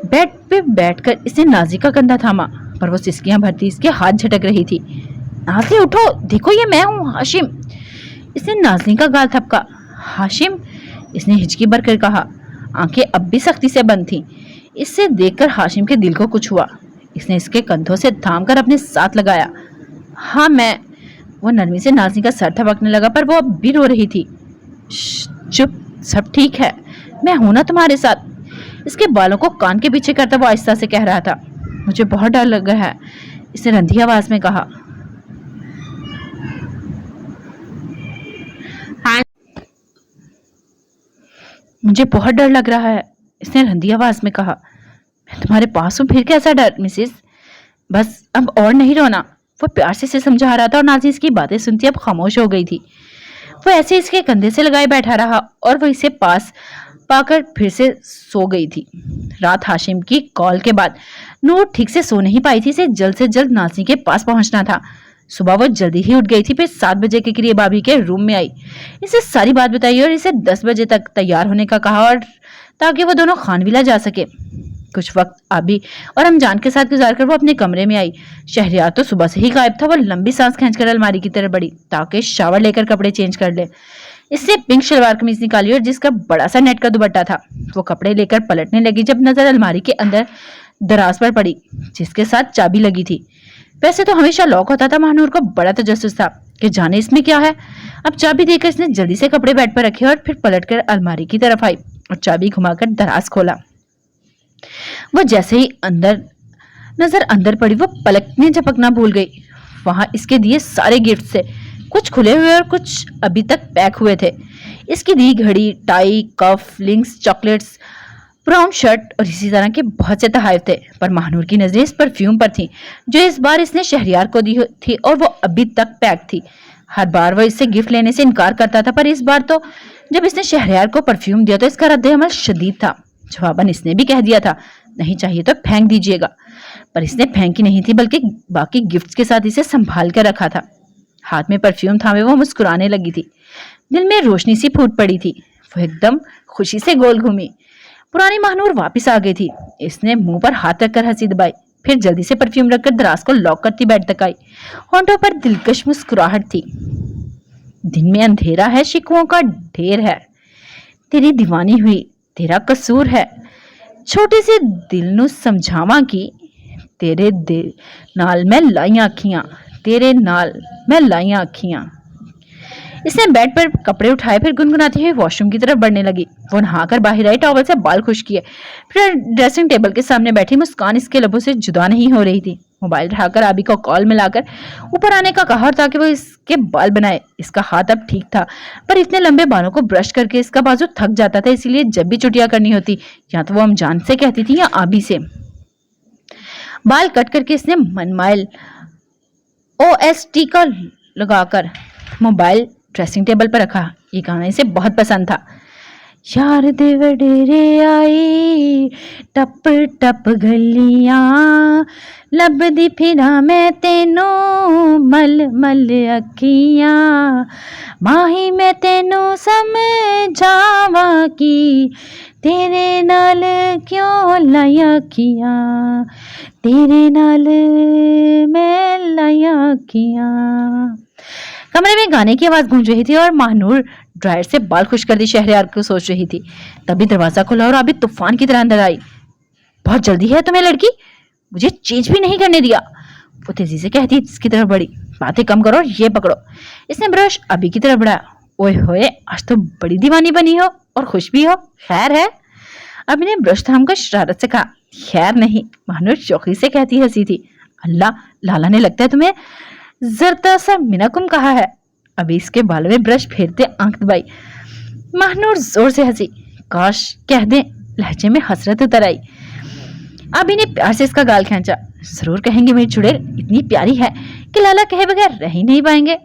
बेड पे बैठकर इसने नाज़ी का कंधा थामा, पर वो सिसकियां भरती इसके हाथ झटक रही थी। नाज़ली उठो, देखो ये मैं हूँ हाशिम। इसने नाज़ली का गाल थपका। हाशिम, इसने हिचकी भरकर कहा। आंखें अब भी सख्ती से बंद थीं। इससे देखकर हाशिम के दिल को कुछ हुआ। इसने इसके कंधों से थामकर अपने साथ लगाया। हाँ मैं, वो नरमी से नाज़ली का सर थपकने लगा, पर वो अब भी रो रही थी। चुप, सब ठीक है, मैं हूं ना तुम्हारे साथ। इसके बालों को कान के पीछे करता वो आहिस्ता से कह रहा था। मुझे बहुत डर लग रहा है, इसने रंधी आवाज में कहा। मुझे बहुत डर लग रहा है, इसने रंधी आवाज में कहा। मैं तुम्हारे पास हूँ, फिर कैसा डर मिसिस, बस अब और नहीं रोना। वो प्यार से समझा रहा था और नाज़ी इसकी बातें सुनती अब खामोश हो गई थी। वो ऐसे इसके कंधे से लगाए बैठा रहा और वो इसे पास पाकर फिर से सो गई थी। रात हाशिम की कॉल के बाद नूर ठीक से सो नहीं पाई थी। इसे जल्द से जल्द नाज़ी के पास पहुंचना था। सुबह वो जल्दी ही उठ गई थी। फिर 7 बजे के करीब आबी के रूम में आई। इसे सारी बात बताई और इसे 10 बजे तक तैयार होने का कहा, और ताकि वो दोनों खानविला जा सके। कुछ वक्त आबी और रमजान के साथ गुजार कर वो अपने कमरे में आई। शहरियार तो सुबह से ही गायब था। वो लंबी सांस खींचकर अलमारी की तरफ बढ़ी ताकि शावर लेकर कपड़े चेंज कर ले। इससे पिंक शलवार कमीज निकाली और जिसका बड़ा सा नेट का दुपट्टा था। वो कपड़े लेकर पलटने लगी जब नजर अलमारी के अंदर दराज पर पड़ी, जिसके साथ चाबी लगी थी। वैसे तो हमेशा लॉक होता था। महानूर को बड़ा तजस्सुस था कि जाने इसमें क्या है। अब चाबी देकर इसने जल्दी से कपड़े बेड पर रखे और फिर पलटकर अलमारी की तरफ आई और चाबी घुमाकर दराज खोला। वो जैसे ही नजर अंदर पड़ी, वो पलकने झपकना भूल गई। वहां इसके दिए सारे गिफ्ट थे, कुछ खुले हुए और कुछ अभी तक पैक हुए थे। इसकी दी घड़ी, टाई, कफ, लिंक्स, चॉकलेट्स, ब्राउन शर्ट और इसी तरह के बहुत से तोहफे थे। पर महानूर की नजरें इस परफ्यूम पर थी जो इस बार इसने शहरियार को दी थी, और वो अभी तक पैक थी। हर बार वो इससे गिफ्ट लेने से इनकार करता था, पर इस बार तो जब इसने शहरियार को परफ्यूम दिया तो इसका रद्द-ए-अमल शदीद था। जवाबन इसने भी कह दिया था, नहीं चाहिए तो फेंक दीजिएगा, पर इसने फेंकी नहीं थी, बल्कि बाकी गिफ्ट्स के साथ इसे संभाल कर रखा था। हाथ में परफ्यूम थामे वो मुस्कुराने लगी थी। दिल में रोशनी सी फूट पड़ी थी। वो एकदम खुशी से गोल घूमी। पुरानी महानूर वापस आ गई थी। इसने मुंह पर हाथ रखकर हंसी दबाई, फिर जल्दी से परफ्यूम रखकर दराज को लॉक करती बेड तक आई। होंठों पर दिलकश मुस्कुराहट थी। दिन में अंधेरा है, शिकवों का ढेर है, तेरी दीवानी हुई तेरा कसूर है, छोटे से दिल नू समझावा की तेरे दिल नाल मैं लाइयां अखियां, तेरे नाल मैं लाइयां अखियां। इसने बेड पर कपड़े उठाए, फिर गुनगुनाते हुए वॉशरूम की तरफ बढ़ने लगी। वो नहाकर बाहर आई, टॉवल से बाल खुश किए, फिर ड्रेसिंग टेबल के सामने बैठी। मुस्कान इसके लबों से जुदा नहीं हो रही थी। मोबाइल उठाकर आबी को कॉल मिलाकर ऊपर आने का कहा ताकि वो इसके बाल बनाए। इसका हाथ अब ठीक था, पर इतने लंबे बालों को ब्रश करके इसका बाजू थक जाता था, इसीलिए जब भी छुट्टियां करनी होती या तो वो अमजान से कहती थी या आबी से। बाल कट करके इसने मनमाइल OST का लगाकर मोबाइल ड्रेसिंग टेबल पर रखा। ये गाना इसे बहुत पसंद था। यार दे वडेरे आई टप टप गलियां, लभदी फिरा मैं तेनू मल मल अखियां, माही मैं तेनू समझावा की, तेरे नाल क्यों लाया अखियां, तेरे नाल मैं लाया अखियां। कमरे में गाने की आवाज गूंज रही थी और महानूर ड्रायर से बाल खुश कर दी शहरयार को सोच रही थी। तभी दरवाजा खुला और अभी तूफान की तरह अंदर आई। बहुत जल्दी है तुम्हें लड़की, मुझे चेंज भी नहीं करने दिया, वो तेजी से कहती इसकी तरफ बढ़ी। बातें कम करो और ये पकड़ो। इसने ब्रश अभी की तरफ बढ़ाया। ओए होए, आज तो बड़ी दीवानी बनी हो और खुश भी हो, खैर है? अभी ने ब्रश थामकर शरारत से कहा। खैर नहीं, महानूर शौकी से कहती हंसी थी। अल्लाह, लाला ने लगता है तुम्हें जरता सा मिनाकुम कहा है। अभी इसके बालों में ब्रश फेरते आंख दबाई। महानूर जोर से हंसी। काश कह दे, लहजे में हसरत उतर आई। अभी ने प्यार से इसका गाल खींचा। जरूर कहेंगे मेरी चुड़ैल इतनी प्यारी है कि लाला कहे बगैर रह ही नहीं पाएंगे।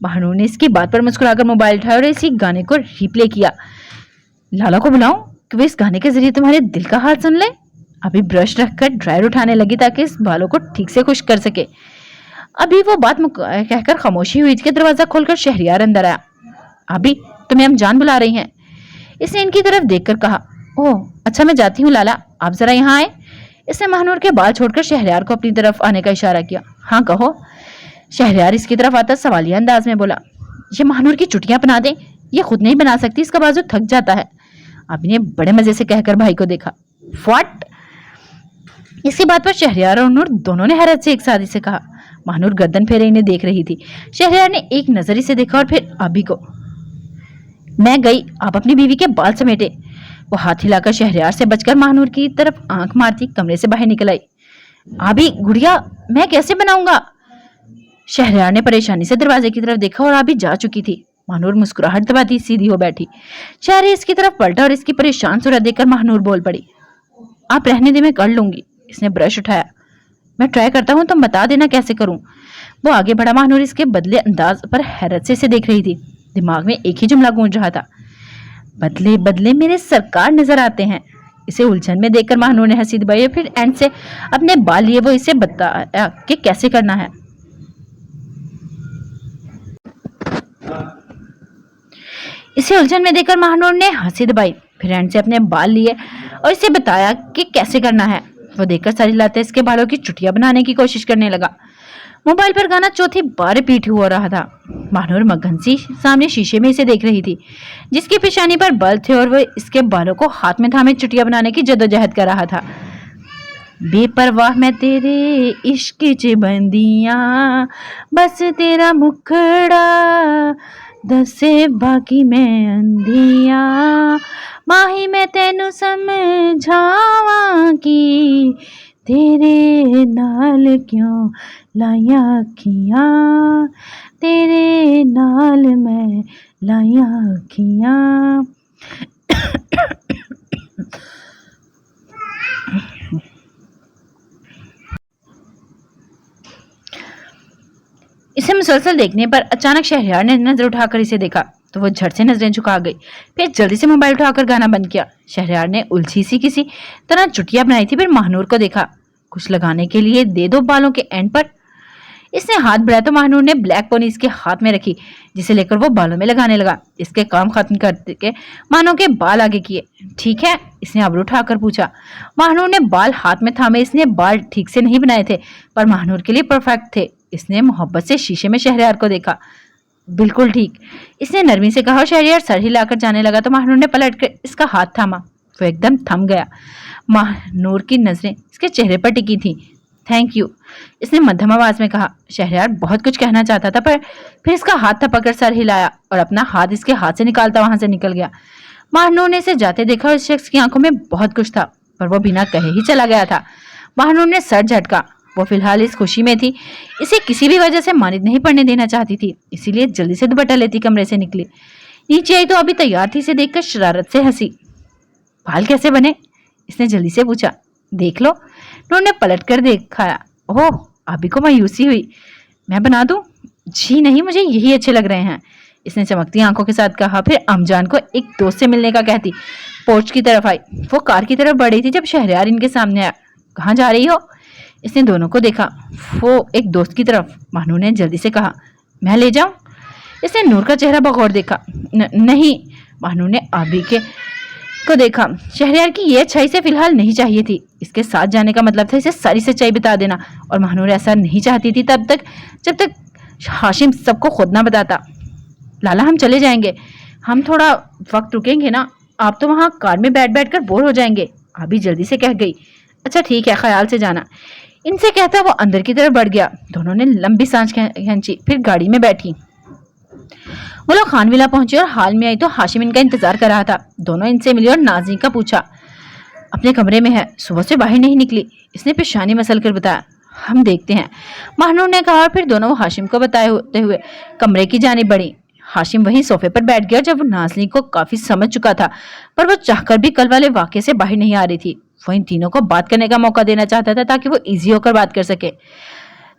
महानूर ने इसकी बात पर मुस्कुराकर मोबाइल उठाया और इसी गाने को रिप्ले किया। लाला को बुलाऊं कि वे इस गाने के जरिए तुम्हारे दिल का हाल सुन ले। अभी ब्रश रखकर ड्रायर उठाने लगी ताकि इस बालों को ठीक से खुश कर सके। अभी वो बात कहकर खामोशी हुई कि दरवाजा खोलकर शहरयार अंदर आया। अभी तुम्हें अमजान बुला रही हैं। इसने इनकी तरफ देखकर कहा। ओह अच्छा, मैं जाती हूँ लाला, आप जरा यहाँ आए। इसने महानूर के बाल छोड़कर शहरयार को अपनी तरफ आने का इशारा किया। हाँ कहो। शहरयार इसकी तरफ आता सवालिया अंदाज में बोला। ये महानूर की चुटियां बना दे, ये खुद नहीं बना सकती, इसका बाजू थक जाता है। अभी ने बड़े मजे से कहकर भाई को देखा। व्हाट? इसकी बात पर शहरयार और नूर दोनों ने हैरत से एक साथ से कहा। महानूर गर्दन फेरे इन्हें देख रही थी। शहरयार ने एक नजर से देखा और फिर अभी को। मैं गई, आप अपनी बीवी के बाल समेटे। वो हाथ हिलाकर शहरयार से बचकर महानूर की तरफ आंख मारती कमरे से बाहर निकल आई। अभी गुड़िया, मैं कैसे बनाऊंगा? शहरयार ने परेशानी से दरवाजे की तरफ देखा और अभी जा चुकी थी। महानूर मुस्कुराहट दबाती सीधी हो बैठी। शहरयार इसकी तरफ पलटा और इसकी परेशान सूरत देखकर महानूर बोल पड़ी। आप रहने दे, मैं कर लूंगी। इसने ब्रश उठाया। मैं ट्राई करता हूँ, तुम बता देना कैसे करूं। वो आगे बढ़ा। महानूर इसके बदले अंदाज पर हैरत से इसे देख रही थी। दिमाग में एक ही जुमला गूंज रहा था। बदले बदले मेरे सरकार नजर आते हैं। इसे उलझन में देखकर महानूर ने हंसी दबाई, फिर एंड से अपने बाल लिए वो इसे बताया कि कैसे करना है। इसे उलझन में देखकर महानूर ने हंसी दबाई, फिर एंड से अपने बाल लिए और इसे बताया कि कैसे करना है। वो देखकर सारी लाते इसके बालों की चुटियां बनाने की कोशिश करने लगा। मोबाइल पर गाना चौथी बार रिपीट हो रहा था। महानूर मगन सी सामने शीशे में इसे देख रही थी, जिसकी पेशानी पर बाल थे और वो इसके बालों को हाथ में थामे चुटियां बनाने की जद्दोजहद कर रहा था। बेपरवाह मैं तेरे इश्क च बंदियां, बस तेरा मुखड़ा दसे बाकी मैं अंधियां, माही मैं तेनू समझावां की, तेरे नाल क्यों लाया अखियां, तेरे नाल मैं लाया अखियां। इसे मुसलसल देखने पर अचानक शहरयार ने नजर उठाकर इसे देखा तो वो झट से नजरें झुका गई, फिर जल्दी से मोबाइल उठाकर गाना बंद किया। शहरयार ने उलझी सी किसी तरह चुटिया बनाई थी, फिर महानूर को देखा। कुछ लगाने के लिए दे दो बालों के एंड पर। इसने हाथ बढ़ाया तो महानूर ने ब्लैक पोनी इसके हाथ में रखी, जिसे लेकर वो बालों में लगाने लगा। इसके काम खत्म करके मानो के बाल आगे किए। ठीक है, इसने आबरू उठाकर पूछा। महानूर ने बाल हाथ में थामे। इसने बाल ठीक से नहीं बनाए थे, पर महानूर के लिए परफेक्ट थे। इसने मोहब्बत से शीशे में शहरयार को देखा। बिल्कुल ठीक, इसने नरमी से कहा। शहरयार सर हिलाकर जाने लगा तो महानूर ने पलटकर इसका हाथ थामा। वो एकदम थम गया। महानूर की नजरें इसके चेहरे पर टिकी थी। थैंक यू, इसने मध्यम आवाज में कहा। शहरयार बहुत कुछ कहना चाहता था, पर फिर इसका हाथ थपककर सर हिलाया और अपना हाथ इसके हाथ से निकालता वहां से निकल गया। महानूर ने इसे जाते देखा और इस शख्स की आंखों में बहुत कुछ था, पर वो बिना कहे ही चला गया था। महानूर ने सर झटका। वो फिलहाल इस खुशी में थी, इसे किसी भी वजह से मानित नहीं पड़ने देना चाहती थी, इसीलिए जल्दी से दुपट्टा लेती कमरे से निकली। नीचे आई तो अभी तैयार थी, इसे देखकर शरारत से हंसी। बाल कैसे बने? इसने जल्दी से पूछा। देख लो, नूर ने पलट कर दिखाया। ओह, अभी को मायूसी हुई। मैं बना दूं? जी नहीं, मुझे यही अच्छे लग रहे हैं, इसने चमकती आंखों के साथ कहा। फिर अमजान को एक दोस्त से मिलने का कहती पोर्च की तरफ आई। वो कार की तरफ बढ़ी थी जब शहरयार इनके सामने आया। कहाँ जा रही हो? इसने दोनों को देखा। वो एक दोस्त की तरफ। महानूर ने जल्दी से कहा। मैं ले जाऊं? इसने नूर का चेहरा बगौर देखा। नहीं, महानूर ने आबी को देखा। शहरयार की ये अच्छाई से फिलहाल नहीं चाहिए थी, इसके साथ जाने का मतलब था इसे सारी सच्चाई बता देना, और महानूर ऐसा नहीं चाहती थी तब तक जब तक हाशिम सबको खुद ना बताता। लाला, हम चले जाएंगे, हम थोड़ा वक्त रुकेंगे ना, आप तो वहाँ कार में बैठ बैठ कर बोर हो जाएंगे, आबी जल्दी से कह गई। अच्छा ठीक है, ख्याल से जाना, इनसे कहता वो अंदर की तरफ बढ़ गया। दोनों ने लंबी सांस खींची, फिर गाड़ी में बैठी। वो लोग खानविला पहुंचे और हाल में आई तो हाशिम इनका इंतजार कर रहा था। दोनों इनसे मिली और नाज़ी का पूछा। अपने कमरे में है, सुबह से बाहर नहीं निकली, इसने पेशानी मसल कर बताया। हम देखते हैं, महानूर ने कहा, और फिर दोनों हाशिम को बताते हुए कमरे की जानिब बढ़ी। हाशिम वहीं सोफे पर बैठ गया। जब वो नाज़नी को काफी समझ चुका था, पर वो चाहकर भी कल वाले वाकये से बाहर नहीं आ रही थी। वो इन तीनों को बात करने का मौका देना चाहता था ताकि वो इजी होकर बात कर सके।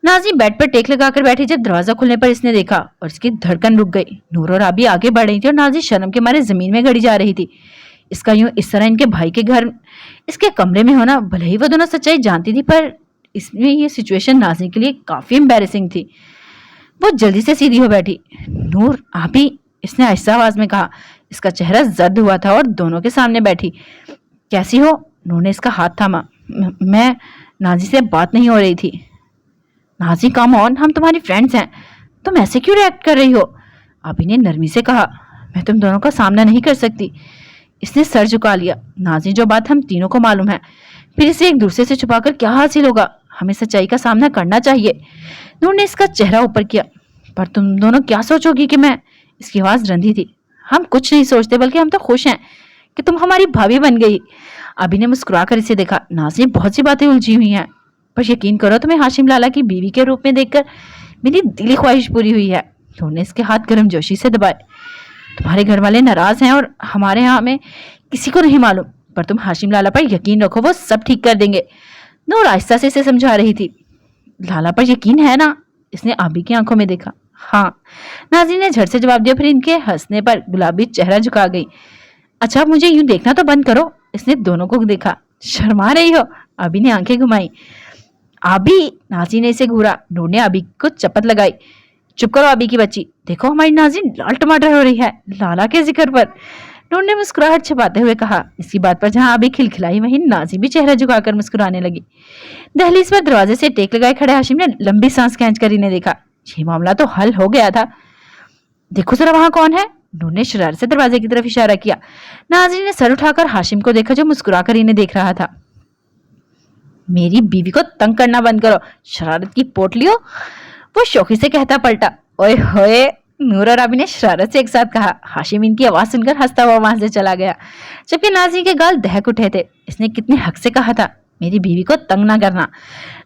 नाज़ी बेड पर टेक लगाकर बैठी। जब दरवाजा खुलने पर इसने देखा और इसकी धड़कन रुक गई। नूर और आबी आगे बढ़ रही थी और नाज़ी शर्म के मारे जमीन में गड़ी जा रही थी। इसका यूं इस तरह इनके भाई के घर, इसके कमरे में होना, भले ही वो दोनों सच्चाई जानती थी, पर इसमें ये सिचुएशन नाज़ी के लिए काफी एम्बैरेसिंग थी। वो जल्दी से सीधी हो बैठी। नूर, आबी, इसने आहिस्ता आवाज में कहा। इसका चेहरा जर्द हुआ था और दोनों के सामने बैठी। कैसी हो? नूर ने इसका हाथ थामा। मैं, नाज़ी से बात नहीं हो रही थी। नाज़ी, कम ऑन, हम तुम्हारी फ्रेंड्स हैं, तुम ऐसे क्यों रिएक्ट कर रही हो? आबी ने नरमी से कहा। मैं तुम दोनों का सामना नहीं कर सकती। इसने सर झुका लिया। नाज़ी, जो बात हम तीनों को मालूम है, फिर इसे एक दूसरे से छुपाकर क्या हासिल होगा? हमें सच्चाई का सामना करना चाहिए। नूर ने इसका चेहरा ऊपर किया। पर तुम दोनों क्या सोचोगी कि मैं? इसकी आवाज रंधी थी। हम कुछ नहीं सोचते, बल्कि हम तो खुश हैं कि तुम हमारी भाभी बन गई। अभी ने मुस्कुरा कर इसे देखा। नाज़ी, बहुत सी बातें उलझी हुई हैं, पर यकीन करो, तुम्हें हाशिम लाला की बीवी के रूप में देखकर मेरी दिली ख्वाहिश पूरी हुई है। नूर ने इसके हाथ गर्मजोशी से दबाए। तुम्हारे घर वाले नाराज हैं और हमारे यहाँ में किसी को नहीं मालूम, पर तुम हाशिम लाला पर यकीन रखो, वो सब ठीक कर देंगे। नूर आहिस्ता से इसे समझा रही थी। लाला पर यकीन है ना? इसने आबी की आंखों में देखा। हाँ, नाज़ी ने झट से जवाब दिया। फिर इनके हंसने पर गुलाबी चेहरा झुका गई। अच्छा, मुझे यूं देखना तो बंद करो। इसने दोनों को देखा। शर्मा रही हो? आबी ने आंखें घुमाई। आबी, नाज़ी ने इसे घूरा। नूर ने आबी को चपत लगाई। चुप करो आबी की बच्ची, देखो हमारी नाज़ी लाल टमाटर हो रही है लाला के जिक्र पर। नूर ने मुस्कुराहट छिपाते हुए कहा। इसी बात पर जहां आबी खिलखिलाई, वहीं नाज़ी भी चेहरा झुकाकर मुस्कुराने लगी। दहलीज पर दरवाजे से टेक लगाए खड़े हाशिम ने लंबी सांस खींचकर इन्हें देखा। ये मामला तो हल हो गया था। देखो जरा वहां कौन है? नूर ने शरारत से दरवाजे की तरफ इशारा किया। नाज़ी ने सर उठाकर हाशिम को देखा, जो मुस्कुराकर इन्हें देख रहा था। मेरी बीवी को तंग करना बंद करो, शरारत की पोटलियों, वो शौकी से कहता पलटा। ओए होए, नूर और आबी ने शरारत से एक साथ कहा। हाशिम इनकी आवाज सुनकर हंसता हुआ वहां से चला गया, जबकि नाज़ी के गाल दहक उठे थे। इसने कितने हक से कहा था, मेरी बीवी को तंग ना करना।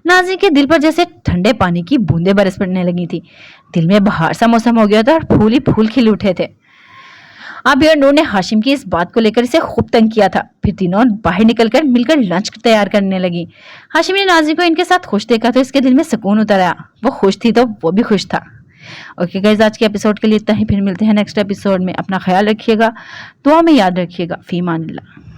नाज़ी के दिल पर जैसे ठंडे पानी की बूंदें बरस पड़ने लगी थी। दिल में बहार सा मौसम हो गया था और फूल ही फूल खिल उठे थे। आबी और नूर ने हाशिम की इस बात को लेकर इसे खूब तंग किया था। फिर तीनों बाहर निकलकर मिलकर लंच तैयार करने लगी। हाशिम ने नाज़ी को इनके साथ खुश देखा तो इसके दिल में सुकून उतर आया। वो खुश थी तो वो भी खुश था। ओके गाइस, आज के एपिसोड के लिए इतना ही। फिर मिलते हैं नेक्स्ट एपिसोड में। अपना ख्याल रखिएगा, दुआ में याद रखिएगा। फी अमान अल्लाह।